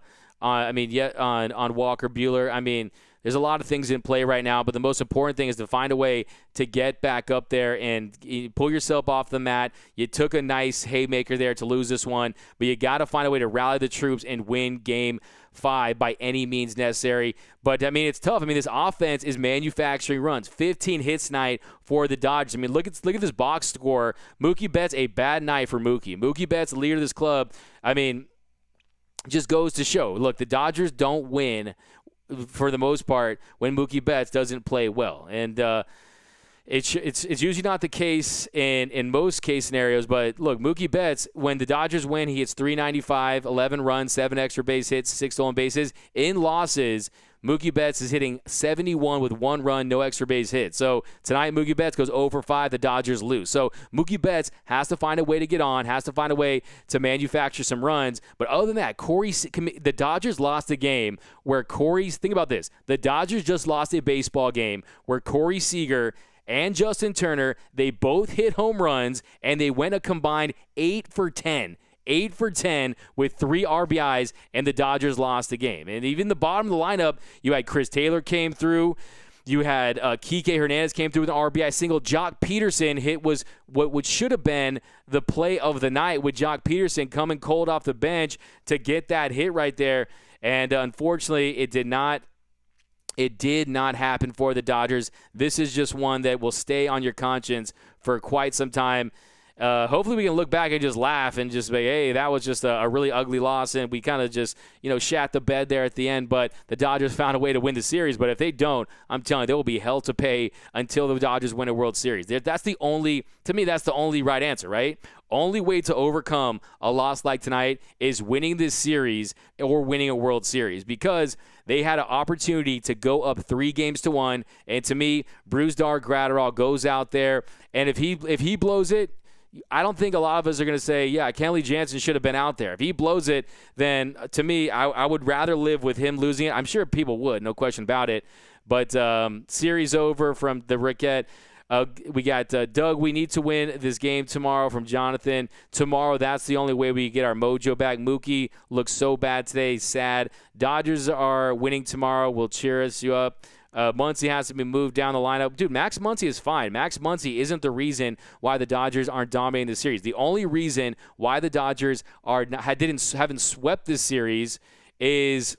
Buehler? I mean, there's a lot of things in play right now, but the most important thing is to find a way to get back up there and pull yourself off the mat. You took a nice haymaker there to lose this one, but you got to find a way to rally the troops and win Game 5 by any means necessary. But, I mean, it's tough. I mean, this offense is manufacturing runs. 15 hits tonight for the Dodgers. I mean, look at this box score. Mookie Betts, a bad night for Mookie. Mookie Betts, the leader of this club. I mean, just goes to show. Look, the Dodgers don't win for the most part when Mookie Betts doesn't play well. And It's usually not the case in most case scenarios, but look, Mookie Betts, when the Dodgers win, he hits 395, 11 runs, 7 extra base hits, 6 stolen bases. In losses, Mookie Betts is hitting 71 with 1 run, no extra base hit. So tonight, Mookie Betts goes 0 for 5, the Dodgers lose. So Mookie Betts has to find a way to get on, has to find a way to manufacture some runs. But other than that, the Dodgers lost a game where think about this, the Dodgers just lost a baseball game where Corey Seager and Justin Turner, they both hit home runs, and they went a combined 8 for 10. 8 for 10 with 3 RBIs, and the Dodgers lost the game. And even the bottom of the lineup, you had Chris Taylor came through. You had Kike Hernandez came through with an RBI single. Jock Peterson hit was what should have been the play of the night, with Jock Peterson coming cold off the bench to get that hit right there. And unfortunately, it did not happen for the Dodgers. This is just one that will stay on your conscience for quite some time. Hopefully we can look back and just laugh and just say, hey, that was just a really ugly loss, and we kind of just, shat the bed there at the end. But the Dodgers found a way to win the series. But if they don't, I'm telling you, there will be hell to pay until the Dodgers win a World Series. To me, that's the only right answer, right? Only way to overcome a loss like tonight is winning this series or winning a World Series, because they had an opportunity to go up 3-1. And to me, Brusdar Graterol goes out there, and if he blows it, I don't think a lot of us are going to say, yeah, Kenley Jansen should have been out there. If he blows it, then to me, I would rather live with him losing it. I'm sure people would, no question about it. But series over from the Rickett. We got Doug, we need to win this game tomorrow, from Jonathan. Tomorrow, that's the only way we get our mojo back. Mookie looks so bad today. Sad. Dodgers are winning tomorrow. Will cheer us you up. Muncy has to be moved down the lineup. Dude, Max Muncy is fine. Max Muncy isn't the reason why the Dodgers aren't dominating the series. The only reason why the Dodgers haven't swept this series is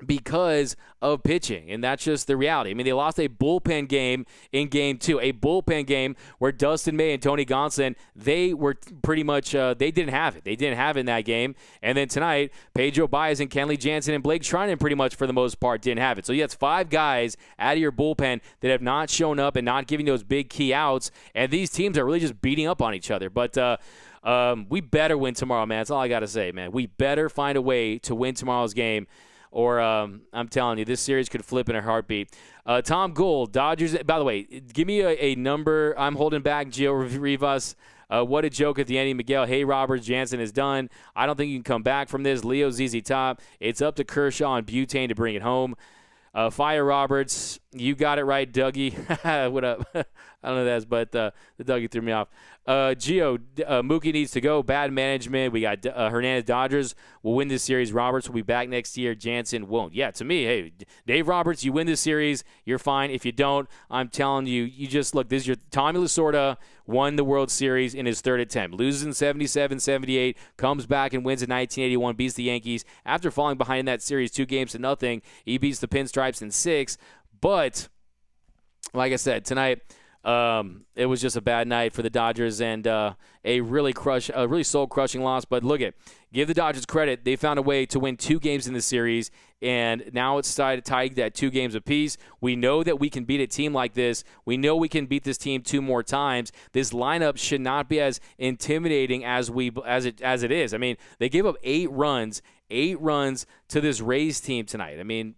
because of pitching, and that's just the reality. I mean, they lost a bullpen game in Game 2, a bullpen game where Dustin May and Tony Gonsolin, they were pretty much, they didn't have it. They didn't have it in that game. And then tonight, Pedro Baez and Kenley Jansen and Blake Treinen pretty much for the most part didn't have it. So that's 5 guys out of your bullpen that have not shown up and not giving those big key outs, and these teams are really just beating up on each other. But we better win tomorrow, man. That's all I got to say, man. We better find a way to win tomorrow's game, or I'm telling you, this series could flip in a heartbeat. Tom Gould, Dodgers. By the way, give me a number. I'm holding back Gio Rivas. What a joke at the end. Miguel, hey, Roberts, Jansen is done. I don't think you can come back from this. Leo ZZ Top. It's up to Kershaw and Butane to bring it home. Fire Roberts. You got it right, Dougie. What up? I don't know that, but the Dougie threw me off. Gio, Mookie needs to go. Bad management. We got Hernandez. Dodgers will win this series. Roberts will be back next year. Jansen won't. Yeah, to me, hey, Dave Roberts, you win this series, you're fine. If you don't, I'm telling you, you just look. This is your Tommy Lasorda won the World Series in his 3rd attempt. Loses in 77, 78, comes back and wins in 1981, beats the Yankees. After falling behind in that series 2-0, he beats the Pinstripes in 6. But like I said, tonight, it was just a bad night for the Dodgers, and a really soul-crushing loss. But give the Dodgers credit. They found a way to win 2 games in the series, and now it's tied at 2 games apiece. We know that we can beat a team like this. We know we can beat this team 2 more times. This lineup should not be as intimidating as it is. I mean, they gave up 8 runs to this Rays team tonight. I mean,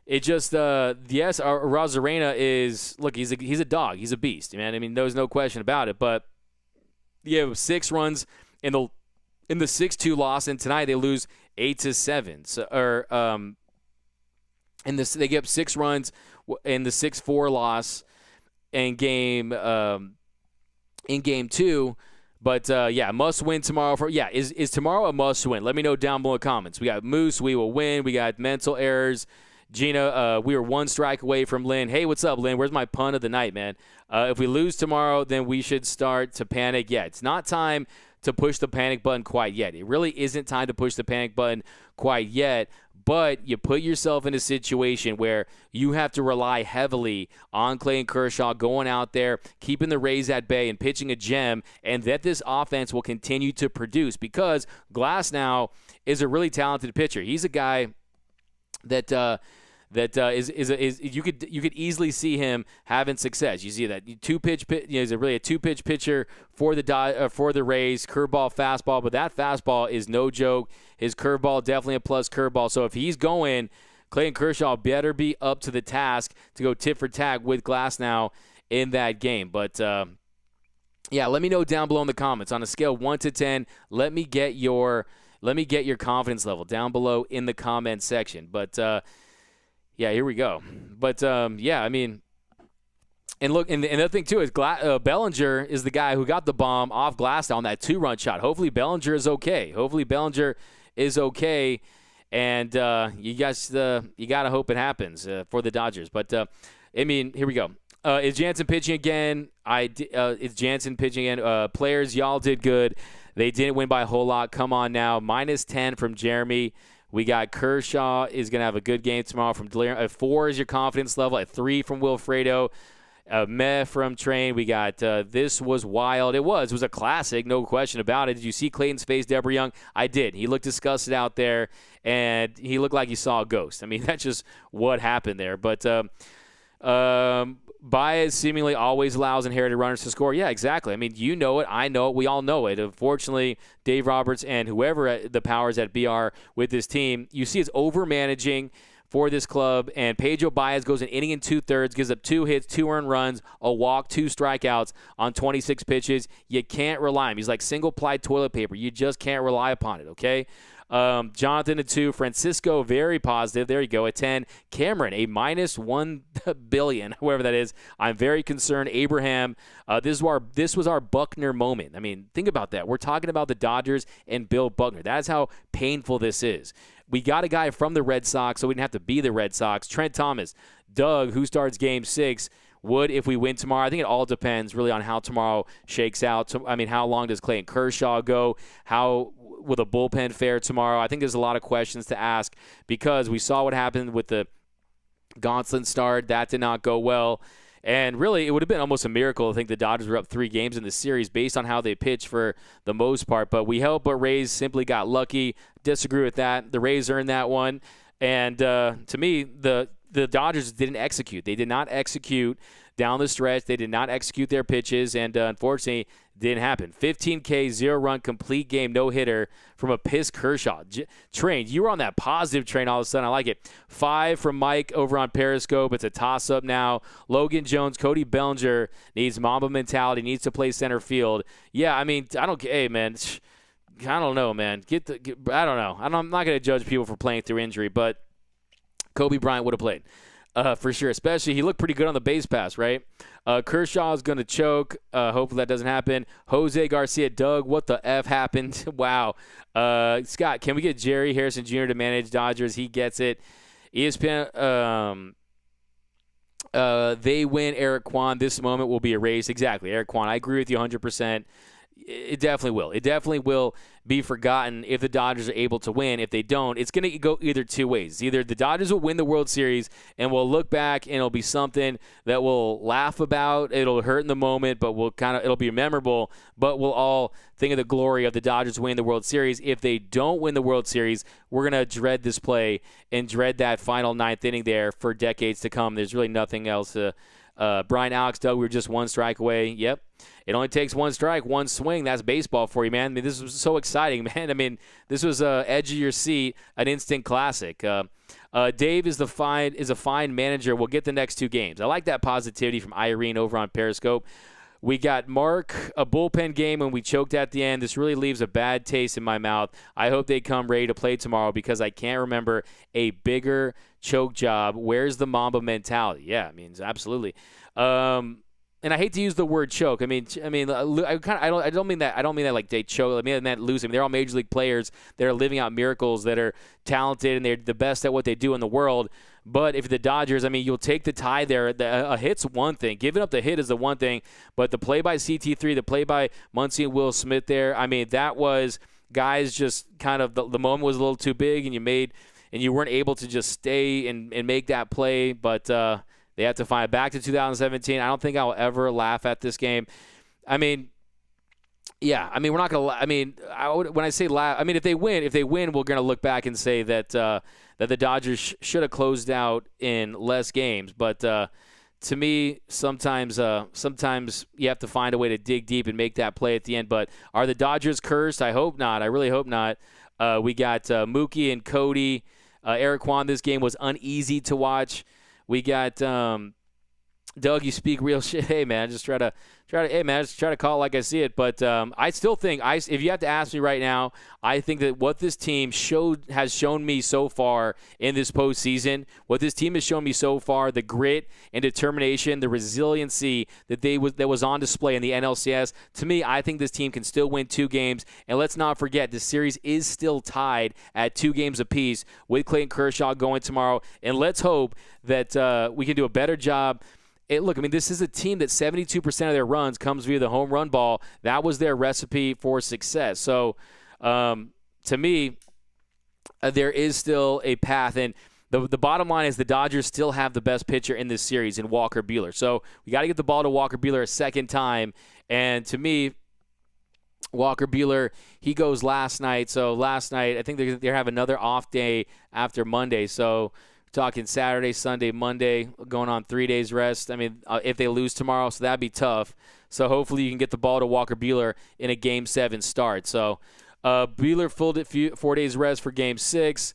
it just, yes, Rosarena is, he's a dog. He's a beast, man. I mean, there's no question about it. But you have 6 runs in the 6-2 loss, and tonight they lose 8-7. So, they give up 6 runs in the 6-4 loss in game 2. But, must win tomorrow. Is tomorrow a must win? Let me know down below in the comments. We got Moose, we will win. We got mental errors. Gina, we were 1 strike away from Lynn. Hey, what's up, Lynn? Where's my pun of the night, man? If we lose tomorrow, then we should start to panic. Yeah, it's not time to push the panic button quite yet. It really isn't time to push the panic button quite yet, but you put yourself in a situation where you have to rely heavily on Clayton Kershaw going out there, keeping the Rays at bay and pitching a gem, and that this offense will continue to produce, because Glass now is a really talented pitcher. He's a guy that that is you could easily see him having success. You see that he's really a two-pitch pitcher for the Rays, curveball, fastball, but that fastball is no joke. His curveball definitely a plus curveball. So if he's going, Clayton Kershaw better be up to the task to go tit for tat with Glasnow in that game. But yeah, let me know down below in the comments on a scale of 1 to 10. Let me get your confidence level down below in the comment section. But yeah, here we go. But yeah, I mean, and look, and the other thing too is Bellinger is the guy who got the bomb off Glasnow on that 2-run shot. Hopefully Bellinger is okay. And you gotta hope it happens for the Dodgers. But I mean, here we go. Is Jansen pitching again? It's Jansen pitching again. Players, y'all did good. They didn't win by a whole lot. Come on now. -10 from Jeremy. We got Kershaw is going to have a good game tomorrow from Delirium. 4 is your confidence level. At 3 from Wilfredo. Meh from Train. We got This Was Wild. It was a classic, no question about it. Did you see Clayton's face, Deborah Young? I did. He looked disgusted out there, and he looked like he saw a ghost. I mean, that's just what happened there. But Baez seemingly always allows inherited runners to score. Yeah, exactly. I mean, you know it. I know it. We all know it. Unfortunately, Dave Roberts and whoever the powers that be are with this team, you see it's over-managing for this club, and Pedro Baez goes an inning and 2/3, gives up 2 hits, 2 earned runs, a walk, 2 strikeouts on 26 pitches. You can't rely on him. He's like single-ply toilet paper. You just can't rely upon it, okay? Jonathan at 2, Francisco very positive. There you go at 10. Cameron a -1 billion, whoever that is. I'm very concerned. Abraham, this was our Buckner moment. I mean, think about that. We're talking about the Dodgers and Bill Buckner. That's how painful this is. We got a guy from the Red Sox, so we didn't have to be the Red Sox. Trent Thomas, Doug, who starts Game 6. Would if we win tomorrow. I think it all depends really on how tomorrow shakes out. I mean, how long does Clayton Kershaw go? How will the bullpen fare tomorrow? I think there's a lot of questions to ask because we saw what happened with the Gonsolin start. That did not go well. And really, it would have been almost a miracle. I think the Dodgers were up 3 games in the series based on how they pitched for the most part. But we hope, but Rays simply got lucky. Disagree with that. The Rays earned that one. And to me, the Dodgers didn't execute. They did not execute down the stretch. They did not execute their pitches, and unfortunately, didn't happen. 15K, 0-run, complete game, no-hitter from a pissed Kershaw. Train, you were on that positive train all of a sudden. I like it. 5 from Mike over on Periscope. It's a toss-up now. Logan Jones, Cody Bellinger needs Mamba mentality, needs to play center field. Yeah, I mean, hey, man, I don't know, man. I don't know. I'm not going to judge people for playing through injury, but Kobe Bryant would have played for sure. Especially, he looked pretty good on the base pass, right? Kershaw is going to choke. Hopefully that doesn't happen. Jose Garcia, Doug, what the F happened? Wow. Scott, can we get Jerry Harrison Jr. to manage Dodgers? He gets it. ESPN, they win. Eric Kwan, this moment will be erased. Exactly, Eric Kwan. I agree with you 100%. It definitely will. It definitely will be forgotten if the Dodgers are able to win. If they don't, it's going to go either 2 ways. Either the Dodgers will win the World Series and we'll look back and it'll be something that we'll laugh about. It'll hurt in the moment, but it'll be memorable. But we'll all think of the glory of the Dodgers winning the World Series. If they don't win the World Series, we're going to dread this play and dread that final 9th inning there for decades to come. There's really nothing else to. Brian, Alex, Doug, we were just 1 strike away. Yep. It only takes 1 strike, 1 swing. That's baseball for you, man. I mean, this was so exciting, man. I mean, this was edge of your seat, an instant classic. Dave is a fine manager. We'll get the next 2 games. I like that positivity from Irene over on Periscope. We got Mark, a bullpen game when we choked at the end. This really leaves a bad taste in my mouth. I hope they come ready to play tomorrow because I can't remember a bigger choke job. Where's the Mamba mentality? Yeah, I mean, absolutely. And I hate to use the word choke. I don't mean that. I don't mean that like they choke. I mean that losing. They're all major league players that are living out miracles, that are talented, and they're the best at what they do in the world. But if the Dodgers, I mean, you'll take the tie there. A hit's one thing. Giving up the hit is the one thing. But the play by CT3, the play by Muncy and Will Smith there, I mean, that was guys just kind of the moment was a little too big, and you weren't able to just stay and make that play. But they have to find it back to 2017. I don't think I'll ever laugh at this game. I mean, Yeah, I mean, we're not gonna. I mean, when I say I mean, if they win, we're gonna look back and say that that the Dodgers should have closed out in less games. But to me, sometimes you have to find a way to dig deep and make that play at the end. But are the Dodgers cursed? I hope not. I really hope not. We got Mookie and Cody. Eric Kwan. This game was uneasy to watch. We got Doug. You speak real shit. Hey man, just try to call it like I see it. But I still think if you have to ask me right now, I think that what this team has shown me so far in this postseason, what this team has shown me so far, the grit and determination, the resiliency that was on display in the NLCS. To me, I think this team can still win 2 games. And let's not forget, the series is still tied at 2 games apiece with Clayton Kershaw going tomorrow. And let's hope that we can do a better job. Look, I mean, this is a team that 72% of their runs comes via the home run ball. That was their recipe for success. So, to me, there is still a path. And the bottom line is the Dodgers still have the best pitcher in this series in Walker Buehler. So, we got to get the ball to Walker Buehler a second time. And to me, Walker Buehler, he goes last night. So, last night, I think they have another off day after Monday. So, talking Saturday, Sunday, Monday, going on 3 days rest. I mean, if they lose tomorrow, so that'd be tough. So hopefully you can get the ball to Walker Buehler in a Game 7 start. So Buehler filled it 4 days rest for Game 6.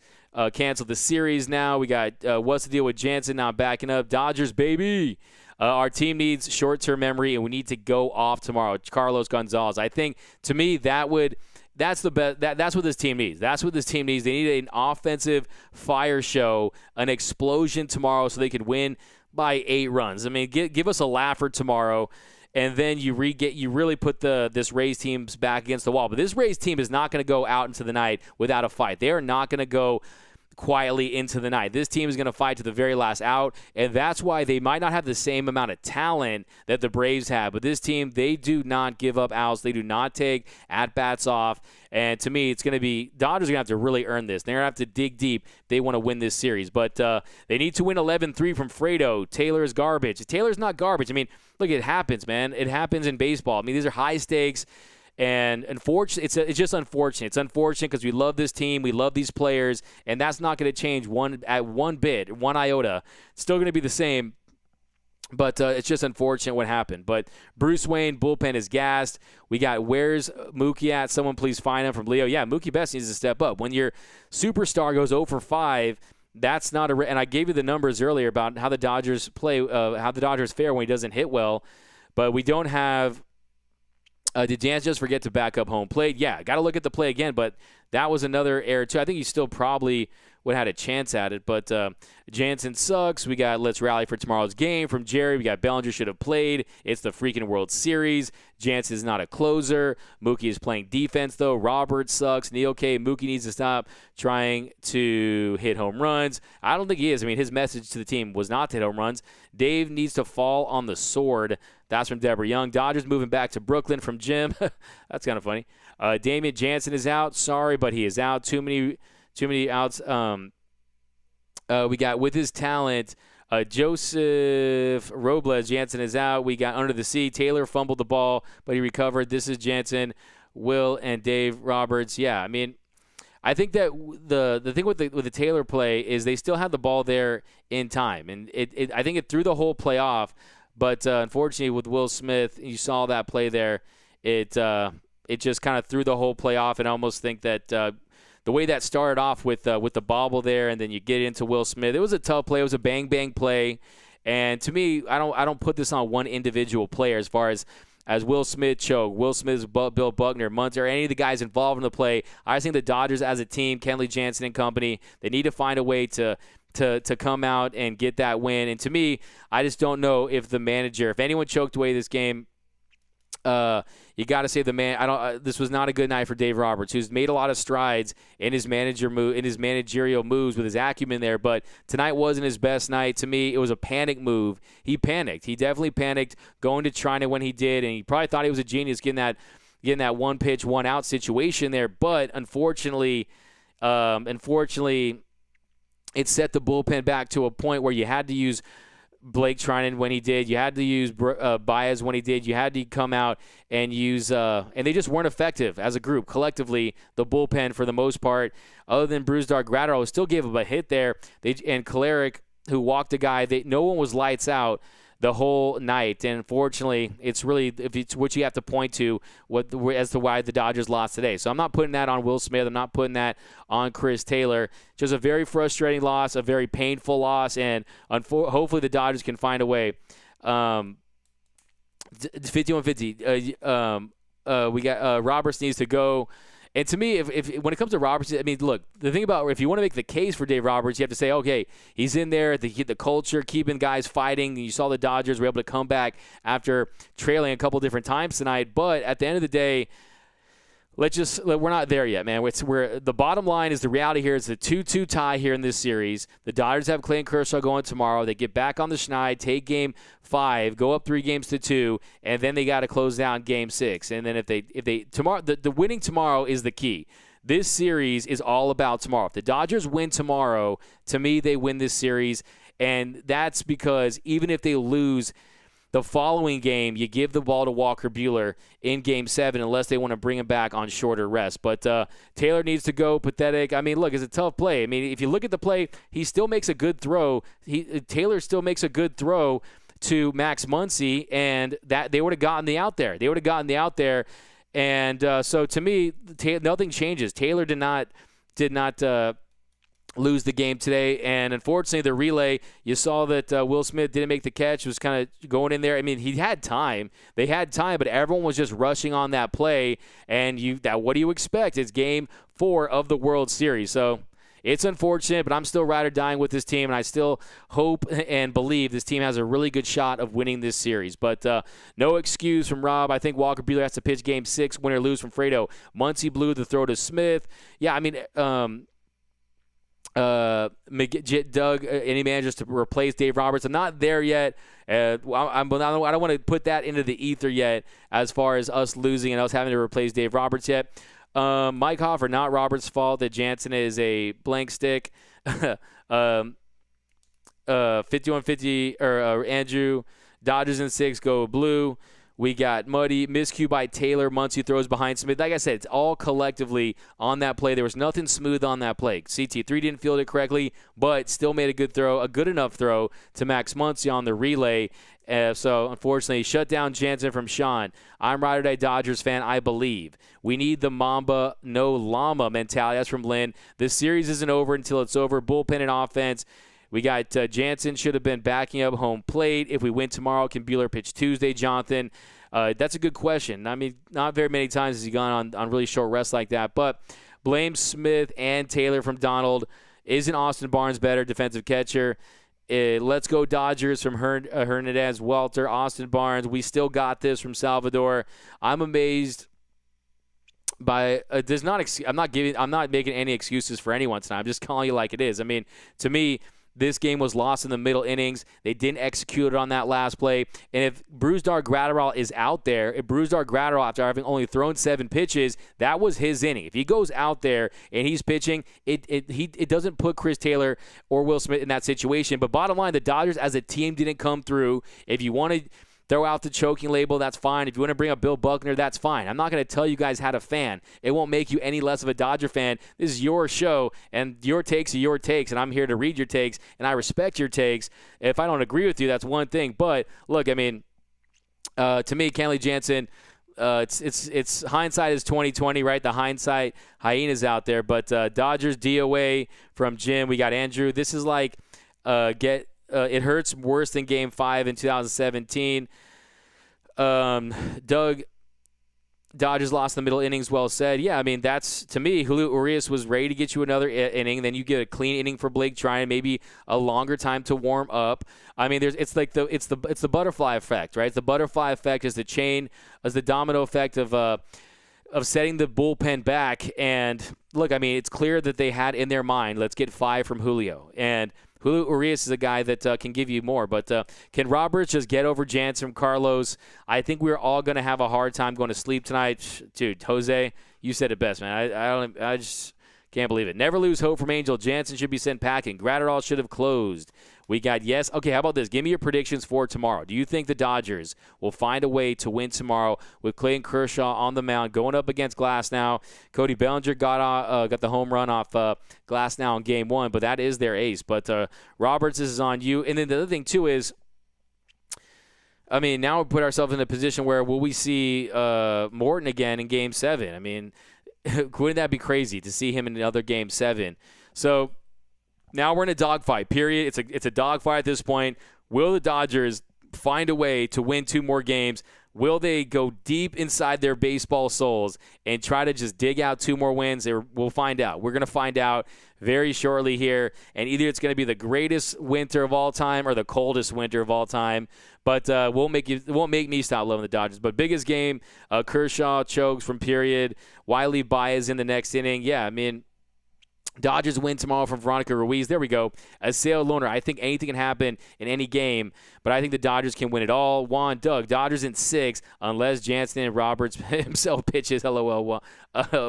Canceled the series now. We got what's the deal with Jansen now backing up. Dodgers, baby. Our team needs short-term memory, and we need to go off tomorrow. Carlos Gonzalez. I think, to me, that's the best. That's what this team needs. That's what this team needs. They need an offensive fire show, an explosion tomorrow, so they can win by 8 runs. I mean, give us a laugher tomorrow, and then you really put this Rays team's back against the wall. But this Rays team is not going to go out into the night without a fight. They are not going to go quietly into the night. This team is going to fight to the very last out, and that's why they might not have the same amount of talent that the Braves have. But this team, they do not give up outs. They do not take at-bats off. And to me, it's going to be Dodgers are going to have to really earn this. They're going to have to dig deep if they want to win this series. But they need to win 11-3 from Fredo. Taylor is garbage. Taylor's not garbage. I mean, look, it happens, man. It happens in baseball. I mean, these are high stakes. And unfortunately, it's just unfortunate. It's unfortunate because we love this team, we love these players, and that's not going to change one bit, one iota. It's still going to be the same, but it's just unfortunate what happened. But Bruce Wayne, bullpen is gassed. We got where's Mookie at? Someone please find him from Leo. Yeah, Mookie Betts needs to step up. When your superstar goes 0 for 5, that's not a. And I gave you the numbers earlier about how the Dodgers play, how the Dodgers fare when he doesn't hit well, but we don't have. Did Jansen just forget to back up home plate? Yeah, got to look at the play again, but that was another error, too. I think he still probably would have had a chance at it, but Jansen sucks. We got let's rally for tomorrow's game from Jerry. We got Bellinger should have played. It's the freaking World Series. Jansen is not a closer. Mookie is playing defense, though. Roberts sucks. Neil K. Mookie needs to stop trying to hit home runs. I don't think he is. I mean, his message to the team was not to hit home runs. Dave needs to fall on the sword. That's from Deborah Young. Dodgers moving back to Brooklyn from Jim. That's kind of funny. Damian Jansen is out. Sorry, but he is out. Too many outs. We got with his talent, Joseph Robles. Jansen is out. We got under the sea. Taylor fumbled the ball, but he recovered. This is Jansen, Will, and Dave Roberts. Yeah, I mean, I think that the thing with the Taylor play is they still have the ball there in time, and I think it threw the whole play off. But unfortunately, with Will Smith, you saw that play there. It just kind of threw the whole play off, and I almost think that the way that started off with the bobble there, and then you get into Will Smith, it was a tough play. It was a bang bang play, and to me, I don't put this on one individual player as far as Will Smith choked, Will Smith's Bill Buckner, Munter, any of the guys involved in the play. I just think the Dodgers as a team, Kenley Jansen and company, they need to find a way to come out and get that win. And to me, I just don't know if the manager, if anyone choked away this game, you got to say the man. This was not a good night for Dave Roberts, who's made a lot of strides in his managerial moves with his acumen there. But tonight wasn't his best night. To me, it was a panic move. He panicked. He definitely panicked going to China when he did, and he probably thought he was a genius getting that one pitch, one out situation there. But unfortunately, it set the bullpen back to a point where you had to use Blake Trinan when he did. You had to use Baez when he did. You had to come out and use and they just weren't effective as a group. Collectively, the bullpen, for the most part, other than Brusdar Graterol, still gave him a hit there. And Kolarek, who walked a guy, no one was lights out the whole night. And unfortunately, it's really what you have to point to as to why the Dodgers lost today. So I'm not putting that on Will Smith. I'm not putting that on Chris Taylor. Just a very frustrating loss, a very painful loss, and hopefully the Dodgers can find a way. 51-50. We got Roberts needs to go. And to me, if when it comes to Roberts, I mean, look, the thing about if you want to make the case for Dave Roberts, you have to say, okay, he's in there, the culture, keeping guys fighting. You saw the Dodgers were able to come back after trailing a couple different times tonight. But at the end of the day, we're not there yet, man. The bottom line is the reality here is the 2-2 tie here in this series. The Dodgers have Clayton Kershaw going tomorrow. They get back on the schneid, take Game 5, go up 3-2, and then they got to close down Game 6. And then if they tomorrow, the winning tomorrow is the key. This series is all about tomorrow. If the Dodgers win tomorrow, to me, they win this series, and that's because even if they lose the following game, you give the ball to Walker Buehler in Game 7 unless they want to bring him back on shorter rest. But Taylor needs to go. Pathetic. I mean, look, it's a tough play. I mean, if you look at the play, he still makes a good throw. Taylor still makes a good throw to Max Muncy, and that they would have gotten the out there. And so to me, nothing changes. Taylor did not lose the game today, and unfortunately the relay, you saw that Will Smith didn't make the catch, was kind of going in there. I mean, he had time. They had time, but everyone was just rushing on that play, and what do you expect? It's Game 4 of the World Series, so it's unfortunate, but I'm still ride or dying with this team, and I still hope and believe this team has a really good shot of winning this series. But no excuse from Rob. I think Walker Buehler has to pitch Game 6, win or lose from Fredo. Muncy blew the throw to Smith. Yeah, I mean, Doug, any managers to replace Dave Roberts. I'm not there yet. I don't want to put that into the ether yet as far as us losing and us having to replace Dave Roberts yet. Mike Hoffer, not Roberts' fault that Jansen is a blank stick. 51-50, or Andrew, Dodgers in 6, go blue. We got Muddy, miscue by Taylor. Muncy throws behind Smith. Like I said, it's all collectively on that play. There was nothing smooth on that play. CT3 didn't field it correctly, but still made a good enough throw to Max Muncy on the relay. So, unfortunately, shut down Jansen from Sean. I'm Ride or Die Dodgers fan, I believe. We need the Mamba, no llama mentality. That's from Lynn. This series isn't over until it's over. Bullpen and offense. We got Jansen should have been backing up home plate. If we win tomorrow, can Buehler pitch Tuesday, Jonathan? That's a good question. I mean, not very many times has he gone on really short rests like that. But blame Smith and Taylor from Donald. Isn't Austin Barnes better, defensive catcher? Let's go Dodgers from Hernandez, Walter, Austin Barnes. We still got this from Salvador. I'm amazed by I'm not making any excuses for anyone tonight. I'm just calling you like it is. I mean, to me, this game was lost in the middle innings. They didn't execute it on that last play. And if Brusdar Graterol is out there, after having only thrown 7 pitches, that was his inning. If he goes out there and he's pitching, it doesn't put Chris Taylor or Will Smith in that situation. But bottom line, the Dodgers as a team didn't come through. If you want to throw out the choking label, that's fine. If you want to bring up Bill Buckner, that's fine. I'm not going to tell you guys how to fan. It won't make you any less of a Dodger fan. This is your show, and your takes are your takes, and I'm here to read your takes, and I respect your takes. If I don't agree with you, that's one thing. But, look, I mean, to me, Kenley Jansen, it's hindsight is 20/20, right? The hindsight hyenas out there. But Dodgers DOA from Jim. We got Andrew. This is like it hurts worse than Game 5 in 2017. Doug, Dodgers lost in the middle innings, well said. Yeah, I mean, that's, to me, Julio Urias was ready to get you another inning. Then you get a clean inning for Blake Trinan, maybe a longer time to warm up. I mean, it's the butterfly effect, right? The butterfly effect is the domino effect of setting the bullpen back. And, look, I mean, it's clear that they had in their mind, let's get 5 from Julio. And Julio Urias is a guy that can give you more. But can Roberts just get over Jansen, Carlos? I think we're all going to have a hard time going to sleep tonight. Dude, Jose, you said it best, man. I just can't believe it. Never lose hope from Angel. Jansen should be sent packing. Graterol should have closed. We got yes. Okay, how about this? Give me your predictions for tomorrow. Do you think the Dodgers will find a way to win tomorrow with Clayton Kershaw on the mound going up against Glasnow? Cody Bellinger got the home run off Glasnow in Game 1, but that is their ace. But Roberts, this is on you. And then the other thing, too, is I mean, now we put ourselves in a position where will we see Morton again in Game 7? I mean, wouldn't that be crazy to see him in another Game 7? So now we're in a dogfight, period. It's a dogfight at this point. Will the Dodgers find a way to win 2 more games? Will they go deep inside their baseball souls and try to just dig out 2 more wins? We'll find out. We're going to find out very shortly here. And either it's going to be the greatest winter of all time or the coldest winter of all time. But it won't make me stop loving the Dodgers. But biggest game, Kershaw chokes from period. Wiley Baez in the next inning. Yeah, I mean, Dodgers win tomorrow from Veronica Ruiz. There we go. A Sale Loner. I think anything can happen in any game, but I think the Dodgers can win it all. Juan, Doug, Dodgers in 6 unless Jansen and Roberts himself pitches. LOL,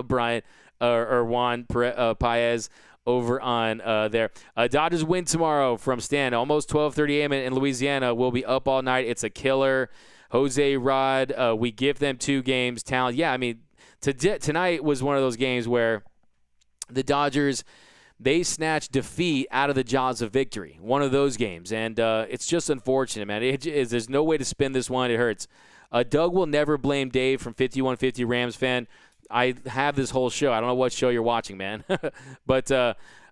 Brian or Juan Paez over on there. Dodgers win tomorrow from Stan. Almost 12:30 a.m. in Louisiana. We'll be up all night. It's a killer. Jose Rod, we give them 2 games. Talent. Yeah, I mean, tonight was one of those games where the Dodgers, they snatched defeat out of the jaws of victory. One of those games. And it's just unfortunate, man. There's no way to spin this one. It hurts. Doug will never blame Dave from 5150 Rams fan. I have this whole show. I don't know what show you're watching, man. But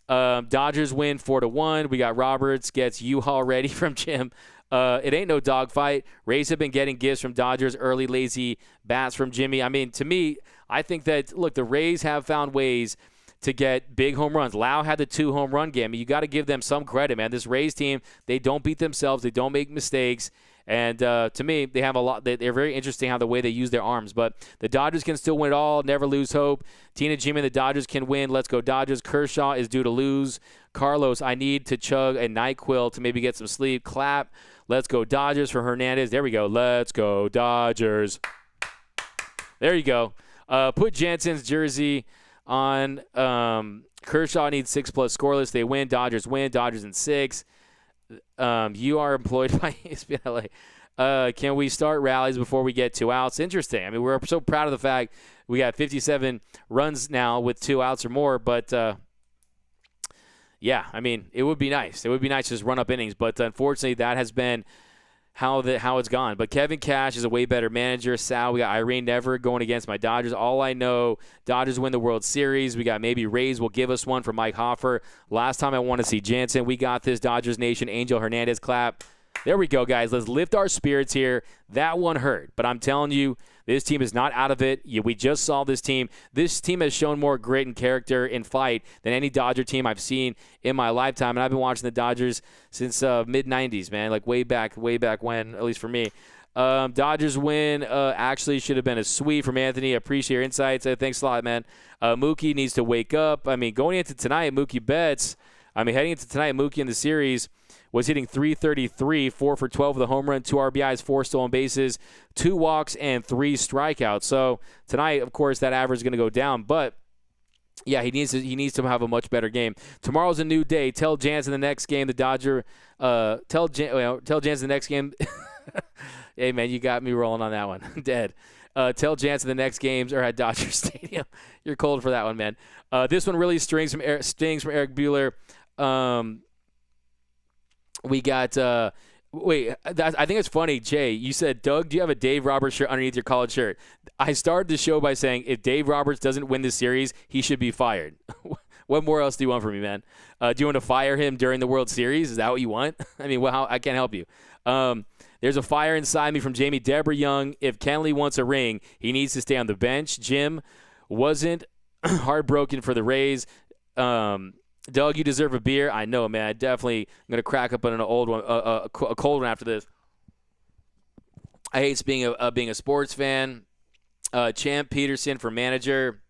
Dodgers win 4-1. We got Roberts gets U-Haul ready from Jim. It ain't no dogfight. Rays have been getting gifts from Dodgers, early lazy bats from Jimmy. I mean, to me, I think that, look, the Rays have found ways to get big home runs. Lau had the 2 home run game. You got to give them some credit, man. This Rays team, they don't beat themselves. They don't make mistakes. And to me, they have a lot. They're very interesting how the way they use their arms. But the Dodgers can still win it all. Never lose hope. Tina Jimmy, the Dodgers can win. Let's go Dodgers. Kershaw is due to lose. Carlos, I need to chug a NyQuil to maybe get some sleep. Clap. Let's go Dodgers for Hernandez. There we go. Let's go Dodgers. There you go. Put Jansen's jersey on. Kershaw needs 6+ scoreless. They win. Dodgers win. Dodgers in 6. You are employed by ESPN LA. Can we start rallies before we get 2 outs? Interesting. I mean, we're so proud of the fact we got 57 runs now with 2 outs or more. But, yeah, I mean, it would be nice. It would be nice to just run up innings. But, unfortunately, that has been how it's gone. But Kevin Cash is a way better manager. Sal, we got Irene Never going against my Dodgers. All I know, Dodgers win the World Series. We got maybe Rays will give us one for Mike Hoffer. Last time I want to see Jansen. We got this, Dodgers Nation. Angel Hernandez clap. There we go, guys. Let's lift our spirits here. That one hurt. But I'm telling you, this team is not out of it. We just saw this team. This team has shown more grit and character and fight than any Dodger team I've seen in my lifetime. And I've been watching the Dodgers since mid-'90s, man, like way back when, at least for me. Dodgers win actually should have been a sweep from Anthony. I appreciate your insights. Thanks a lot, man. Mookie needs to wake up. I mean, going into tonight, Mookie Betts, heading into tonight, Mookie in the series was hitting .333, 4 for 12 with a home run, 2 RBIs, 4 stolen bases, 2 walks, and 3 strikeouts. So tonight, of course, that average is going to go down. But yeah, he needs to have a much better game. Tomorrow's a new day. Tell Jansen the next game. Tell Jansen the next game. Hey man, you got me rolling on that one. Dead. Tell Jansen the next games are at Dodger Stadium. You're cold for that one, man. This one really stings from Eric Bueller. We got I think it's funny, Jay. You said, Doug, do you have a Dave Roberts shirt underneath your collared shirt? I started the show by saying if Dave Roberts doesn't win this series, he should be fired. What more else do you want from me, man? Do you want to fire him during the World Series? Is that what you want? I mean, I can't help you. There's a fire inside me from Jamie Deborah Young. If Kenley wants a ring, he needs to stay on the bench. Jim wasn't heartbroken for the Rays. Doug, you deserve a beer. I know, man. I definitely am going to crack up on an old one, a cold one after this. I hate being a sports fan. Champ Peterson for manager.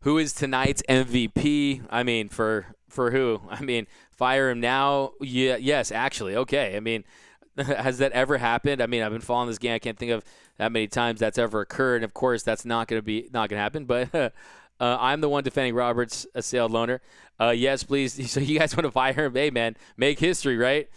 Who is tonight's MVP? I mean, for who? I mean, fire him now? Yeah, yes, actually. Okay. I mean, has that ever happened? I mean, I've been following this game. I can't think of that many times that's ever occurred. And of course, that's not going to happen. But I'm the one defending Roberts' assailed loner. Yes, please. So you guys want to fire him? Hey, man, make history, right?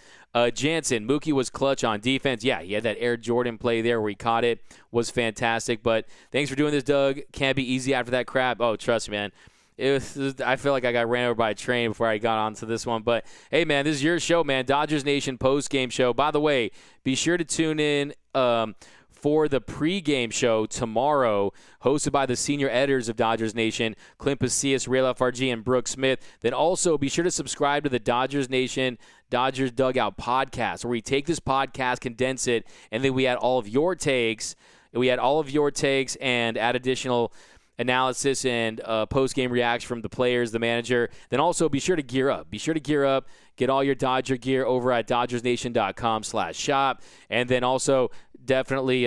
Jansen, Mookie was clutch on defense. Yeah, he had that Air Jordan play there where he caught it. Was fantastic. But thanks for doing this, Doug. Can't be easy after that crap. Oh, trust me, man. I feel like I got ran over by a train before I got onto this one. But, hey, man, this is your show, man. Dodgers Nation post-game show. By the way, be sure to tune in for the pregame show tomorrow, hosted by the senior editors of Dodgers Nation, Clint Pasillas, Rail FRG, and Brooke Smith. Then also be sure to subscribe to the Dodgers Nation Dodgers Dugout podcast, where we take this podcast, condense it, and then we add all of your takes. We add all of your takes and add additional analysis and post-game reaction from the players, the manager. Then also be sure to gear up. Be sure to gear up. Get all your Dodger gear over at DodgersNation.com/shop. And then also definitely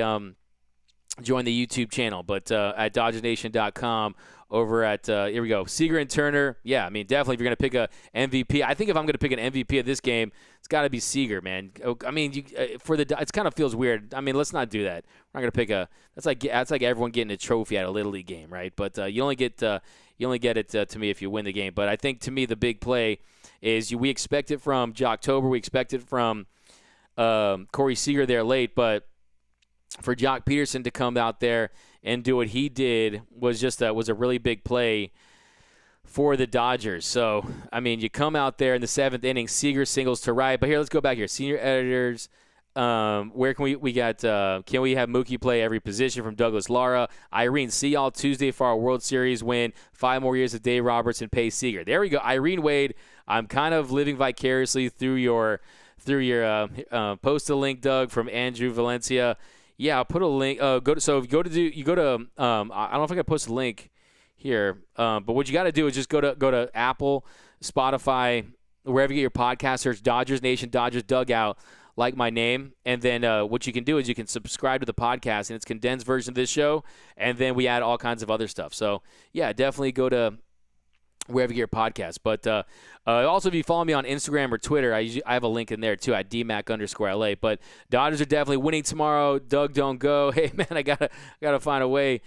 join the YouTube channel, but at DodgersNation.com over at, here we go, Seager and Turner. Yeah, I mean, definitely if you're going to pick a MVP, I think if I'm going to pick an MVP of this game, it's got to be Seager, man. I mean, it kind of feels weird. I mean, let's not do that. We're not going to pick that's like everyone getting a trophy at a Little League game, right? But you only get it to me if you win the game. But I think to me the big play is we expect it from Jocktober. We expect it from Corey Seager there late, but for Jock Peterson to come out there and do what he did was a really big play for the Dodgers. So, I mean, you come out there in the 7th inning, Seager singles to right. But here, let's go back here. Senior editors, where can we got, can we have Mookie play every position from Douglas Lara? Irene, see y'all Tuesday for our World Series win. 5 more years of Dave Roberts and pay Seager. There we go. Irene Wade, I'm kind of living vicariously through your post a link, Doug, from Andrew Valencia. Yeah, I'll put a link. I don't know if I can post a link here, but what you got to do is just go to Apple, Spotify, wherever you get your podcast, search Dodgers Nation, Dodgers Dugout, like my name, and then what you can do is you can subscribe to the podcast, and it's a condensed version of this show, and then we add all kinds of other stuff. So, yeah, definitely go to wherever you get your podcast. But also, if you follow me on Instagram or Twitter, I have a link in there, too, at DMAC_LA. But Dodgers are definitely winning tomorrow. Doug, don't go. Hey, man, I gotta find a way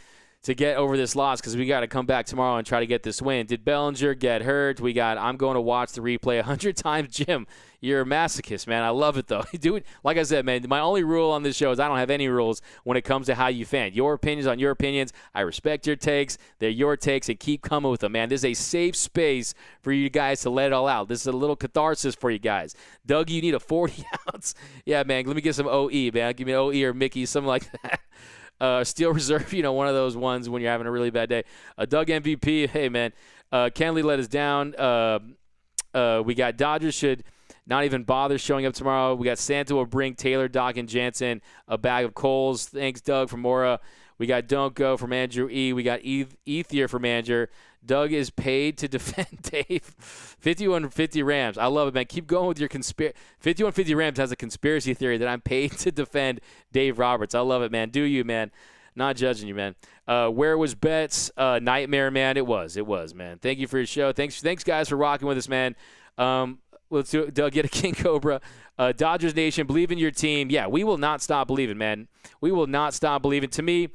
to get over this loss because we got to come back tomorrow and try to get this win. Did Bellinger get hurt? I'm going to watch the replay 100 times. Jim, you're a masochist, man. I love it, though. Do it. Like I said, man, my only rule on this show is I don't have any rules when it comes to how you fan. Your opinions on your opinions. I respect your takes. They're your takes, and keep coming with them, man. This is a safe space for you guys to let it all out. This is a little catharsis for you guys. Doug, you need a 40-ounce. Yeah, man, let me get some OE, man. Give me an OE or Mickey, something like that. Steel Reserve, one of those ones when you're having a really bad day. Doug MVP, hey, man, Kenley let us down. We got Dodgers should not even bother showing up tomorrow. We got Santa will bring Taylor, Doc, and Jansen a bag of coals. Thanks, Doug, from Mora. We got Don't Go from Andrew E. We got Ethier for manager. Doug is paid to defend Dave. 5150 Rams. I love it, man. Keep going with your 5150 Rams has a conspiracy theory that I'm paid to defend Dave Roberts. I love it, man. Do you, man? Not judging you, man. Where was Betts? Nightmare, man. It was, man. Thank you for your show. Thanks, guys, for rocking with us, man. Let's do it. Doug, get a King Cobra. Dodgers Nation, believe in your team. Yeah, we will not stop believing, man. We will not stop believing. To me,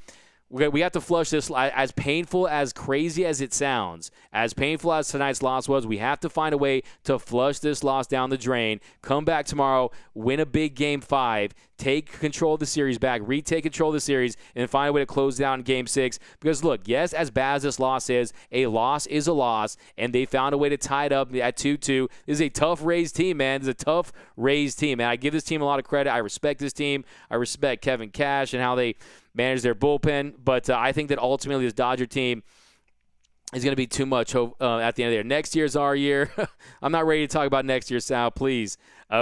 we have to flush this. As painful, as crazy as it sounds, as painful as tonight's loss was, we have to find a way to flush this loss down the drain, come back tomorrow, win a big Game 5, take control of the series back, retake control of the series, and find a way to close down in Game 6. Because, look, yes, as bad as this loss is a loss, and they found a way to tie it up at 2-2. This is a tough Rays team, man. This is a tough Rays team, and I give this team a lot of credit. I respect this team. I respect Kevin Cash and how they manage their bullpen, but I think that ultimately this Dodger team is going to be too much at the end of the year. Next year's our year. I'm not ready to talk about next year, Sal, please.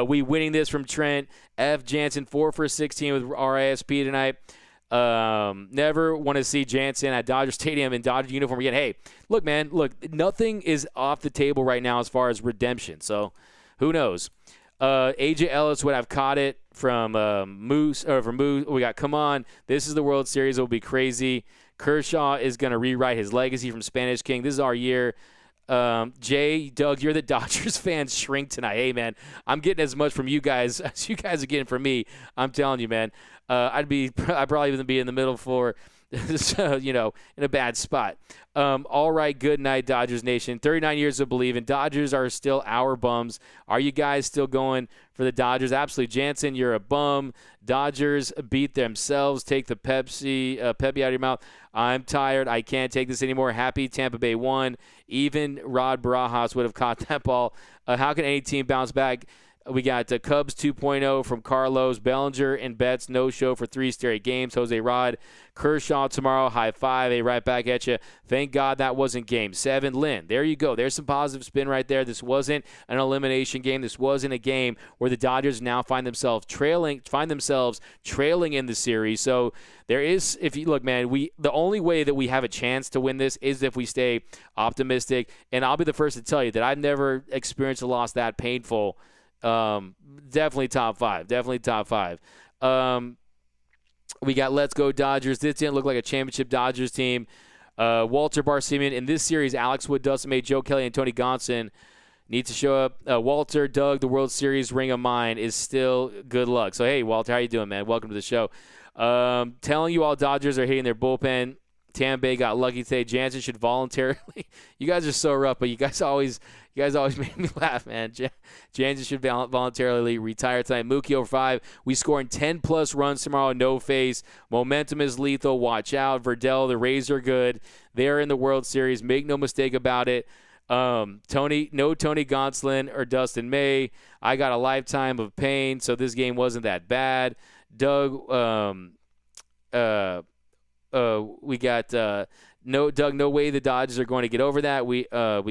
We winning this from Trent. F. Jansen, 4 for 16 with RISP tonight. Never want to see Jansen at Dodger Stadium in Dodger uniform again. Hey, look, man, nothing is off the table right now as far as redemption, so who knows? AJ Ellis would have caught it from Moose. We got, come on, this is the World Series. It will be crazy. Kershaw is going to rewrite his legacy from Spanish King. This is our year. Jay, Doug, you're the Dodgers fans shrink tonight. Hey, man, I'm getting as much from you guys as you guys are getting from me. I'm telling you, man. I'd probably even be in the middle for so, in a bad spot. All right, good night, Dodgers Nation. 39 years of believing. Dodgers are still our bums. Are you guys still going for the Dodgers? Absolutely. Jansen, you're a bum. Dodgers beat themselves. Take the Pepsi out of your mouth. I'm tired. I can't take this anymore. Happy Tampa Bay won. Even Rod Barajas would have caught that ball. How can any team bounce back? We got Cubs 2.0 from Carlos. Bellinger and Betts no-show for 3 straight games. Jose Rod. Kershaw tomorrow. High five. Right back at you. Thank God that wasn't Game 7. Lynn, there you go. There's some positive spin right there. This wasn't an elimination game. This wasn't a game where the Dodgers now find themselves trailing in the series. So there is, if you look, man, the only way that we have a chance to win this is if we stay optimistic. And I'll be the first to tell you that I've never experienced a loss that painful. Definitely top 5. We got Let's Go Dodgers. This didn't look like a championship Dodgers team. Walter Barsiemian. In this series, Alex Wood, Dustin May, Joe Kelly, and Tony Gonson need to show up. Walter, Doug, the World Series ring of mine is still good luck. So, hey, Walter, how you doing, man? Welcome to the show. Telling you all Dodgers are hitting their bullpen. Tampa Bay got lucky today. Jansen should voluntarily. You guys are so rough, but you guys always make me laugh, man. Jansen should voluntarily retire tonight. Mookie over 5. We scoring 10-plus runs tomorrow. No face. Momentum is lethal. Watch out. Verdell, the Rays are good. They're in the World Series. Make no mistake about it. Tony Gonsolin or Dustin May. I got a lifetime of pain, so this game wasn't that bad. Doug, we got Doug. No way the Dodgers are going to get over that. We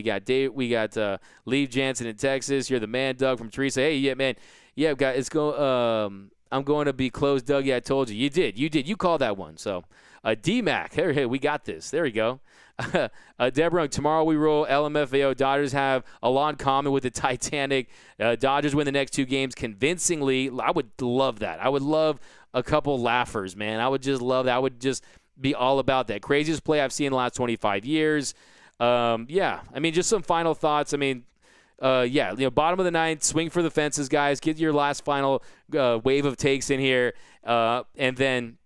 got Dave. We got Leave Jansen in Texas. You're the man, Doug from Teresa. Hey, yeah, man. Yeah, guys. It's go. I'm going to be close, Doug. Yeah, I told you. You did. You called that one. So, D-Mac. Hey, we got this. There we go. Deborah, tomorrow we roll LMFAO. Dodgers have a lot in common with the Titanic. Dodgers win the next 2 games convincingly. I would love that. I would love a couple laughers, man. I would just love that. I would just be all about that. Craziest play I've seen in the last 25 years. Yeah, I mean, just some final thoughts. I mean, bottom of the 9th, swing for the fences, guys. Get your last final wave of takes in here, and then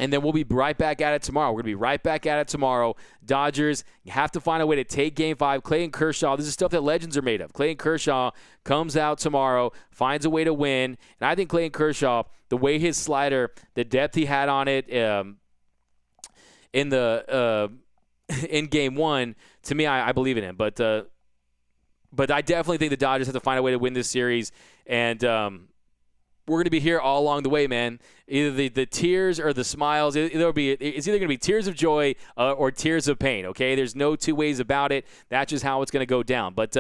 we'll be right back at it tomorrow. We're going to be right back at it tomorrow. Dodgers have to find a way to take Game 5. Clayton Kershaw, this is stuff that legends are made of. Clayton Kershaw comes out tomorrow, finds a way to win. And I think Clayton Kershaw, the way his slider, the depth he had on it in Game 1, to me, I believe in him. But I definitely think the Dodgers have to find a way to win this series. And we're going to be here all along the way, man. Either the tears or the smiles. It's either going to be tears of joy or tears of pain, okay? There's no 2 ways about it. That's just how it's going to go down. But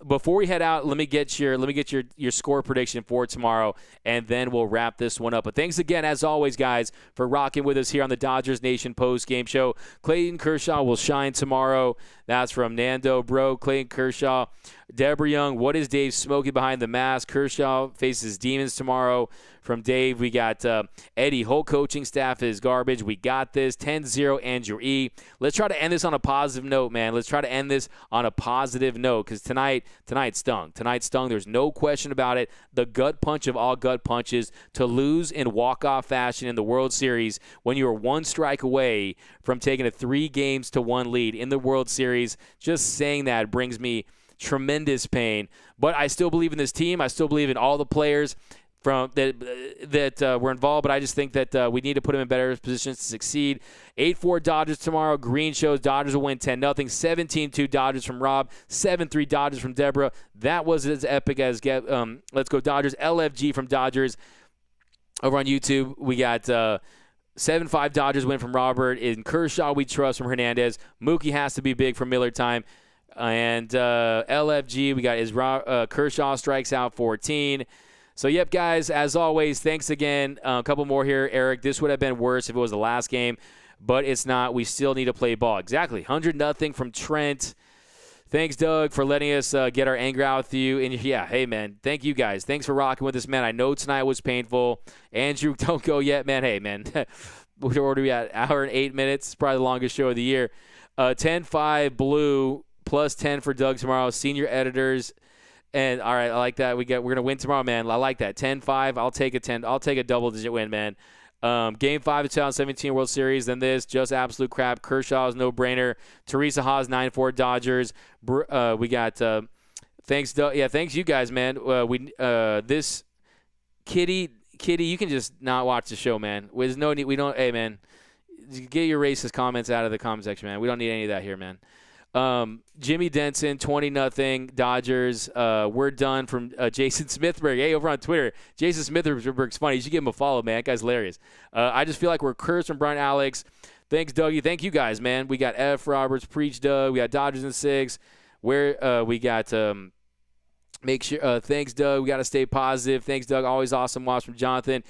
before we head out, let me get your score prediction for tomorrow, and then we'll wrap this one up. But thanks again, as always, guys, for rocking with us here on the Dodgers Nation post-game show. Clayton Kershaw will shine tomorrow. That's from Nando, bro. Clayton Kershaw. Deborah Young, what is Dave smoking behind the mask? Kershaw faces demons tomorrow. From Dave, we got Eddie, whole coaching staff is garbage. We got this. 10-0, Andrew E. Let's try to end this on a positive note, man. Let's try to end this on a positive note, because tonight stung. Tonight stung. There's no question about it. The gut punch of all gut punches, to lose in walk-off fashion in the World Series when you were 1 strike away from taking a 3-1 lead in the World Series. Just saying that brings me tremendous pain. But I still believe in this team. I still believe in all the players that were involved, but I just think that we need to put them in better positions to succeed. 8-4 Dodgers tomorrow. Green shows Dodgers will win 10-0. 17-2 Dodgers from Rob. 7-3 Dodgers from Deborah. That was as epic as Let's Go Dodgers. LFG from Dodgers over on YouTube. We got 7-5 Dodgers win from Robert. In Kershaw, we trust from Hernandez. Mookie has to be big from Miller time. And LFG, we got Kershaw strikes out 14. So, yep, guys, as always, thanks again. A couple more here, Eric. This would have been worse if it was the last game, but it's not. We still need to play ball. Exactly. 100-0 from Trent. Thanks, Doug, for letting us get our anger out with you. And, yeah, hey, man, thank you guys. Thanks for rocking with us, man. I know tonight was painful. Andrew, don't go yet, man. Hey, man, where are we at? Hour and 8 minutes. It's probably the longest show of the year. 10-5 Blue, plus 10 for Doug tomorrow. Senior editors. And all right, I like that. We're gonna win tomorrow, man. I like that. 10-5. I'll take a double-digit win, man. Game 5 of 2017 World Series, then this, just absolute crap. Kershaw's no-brainer. Teresa Haas, 9-4 Dodgers. We got thanks, yeah, thanks you guys, man. This Kitty, you can just not watch the show, man. There's no need. We don't. Hey, man, get your racist comments out of the comment section, man. We don't need any of that here, man. Jimmy Denson, 20-0 Dodgers. We're done from Jason Smithberg. Hey, over on Twitter, Jason Smithberg's funny. You should give him a follow, man. That guy's hilarious. I just feel like we're cursed from Brian Alex. Thanks, Dougie. Thank you guys, man. We got F. Roberts, Preach Doug. We got Dodgers in 6. Where we got make sure. Thanks, Doug. We got to stay positive. Thanks, Doug. Always awesome watch from Jonathan.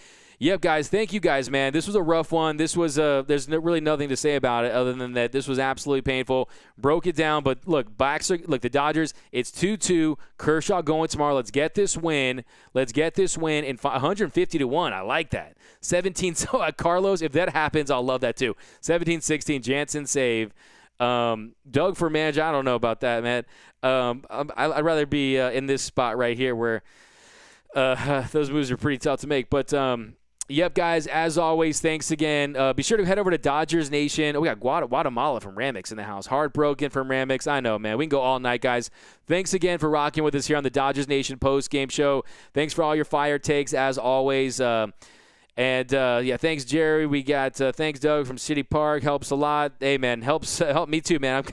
Yep, guys. Thank you guys, man. This was a rough one. This was there's really nothing to say about it other than that this was absolutely painful. Broke it down, but look, look, the Dodgers. It's 2-2. Kershaw going tomorrow. Let's get this win. Let's get this win in 150-1. I like that. 17. So Carlos, if that happens, I'll love that too. 17-16. Jansen save. Doug for manager. I don't know about that, man. I'd rather be in this spot right here where those moves are pretty tough to make, but. Yep, guys, as always, thanks again. Be sure to head over to Dodgers Nation. Oh, we got Guatemala from Ramix in the house. Heartbroken from Ramix. I know, man. We can go all night, guys. Thanks again for rocking with us here on the Dodgers Nation post-game show. Thanks for all your fire takes, as always. Yeah, thanks, Jerry. We got thanks, Doug from City Park. Helps a lot. Hey, man, help me too, man.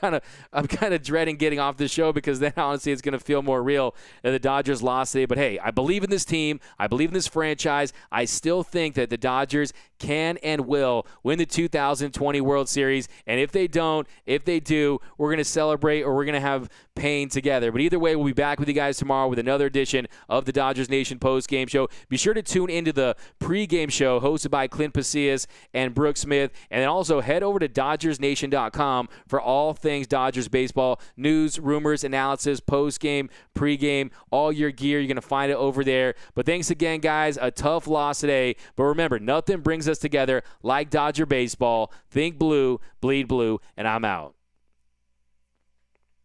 I'm kind of dreading getting off this show because then honestly it's gonna feel more real that the Dodgers lost today. But hey, I believe in this team. I believe in this franchise. I still think that the Dodgers can and will win the 2020 World Series. And if they don't, if they do, we're gonna celebrate or we're gonna have pain together. But either way, we'll be back with you guys tomorrow with another edition of the Dodgers Nation post-game show. Be sure to tune into the pre-game show hosted by Clint Pasillas and Brooke Smith. And then also head over to DodgersNation.com for all things Dodgers baseball, news, rumors, analysis, post-game, pre-game, all your gear. You're going to find it over there. But thanks again, guys. A tough loss today. But remember, nothing brings us together like Dodger baseball. Think blue, bleed blue, and I'm out.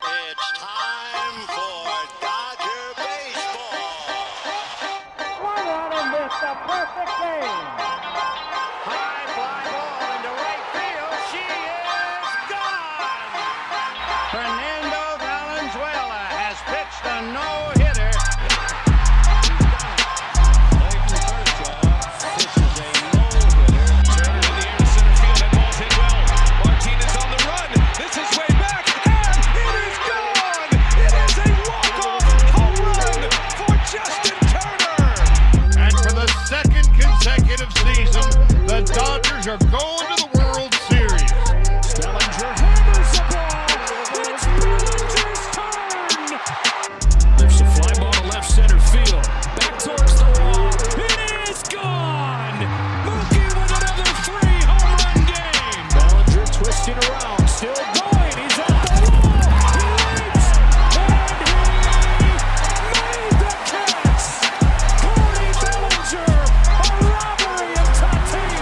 It's time.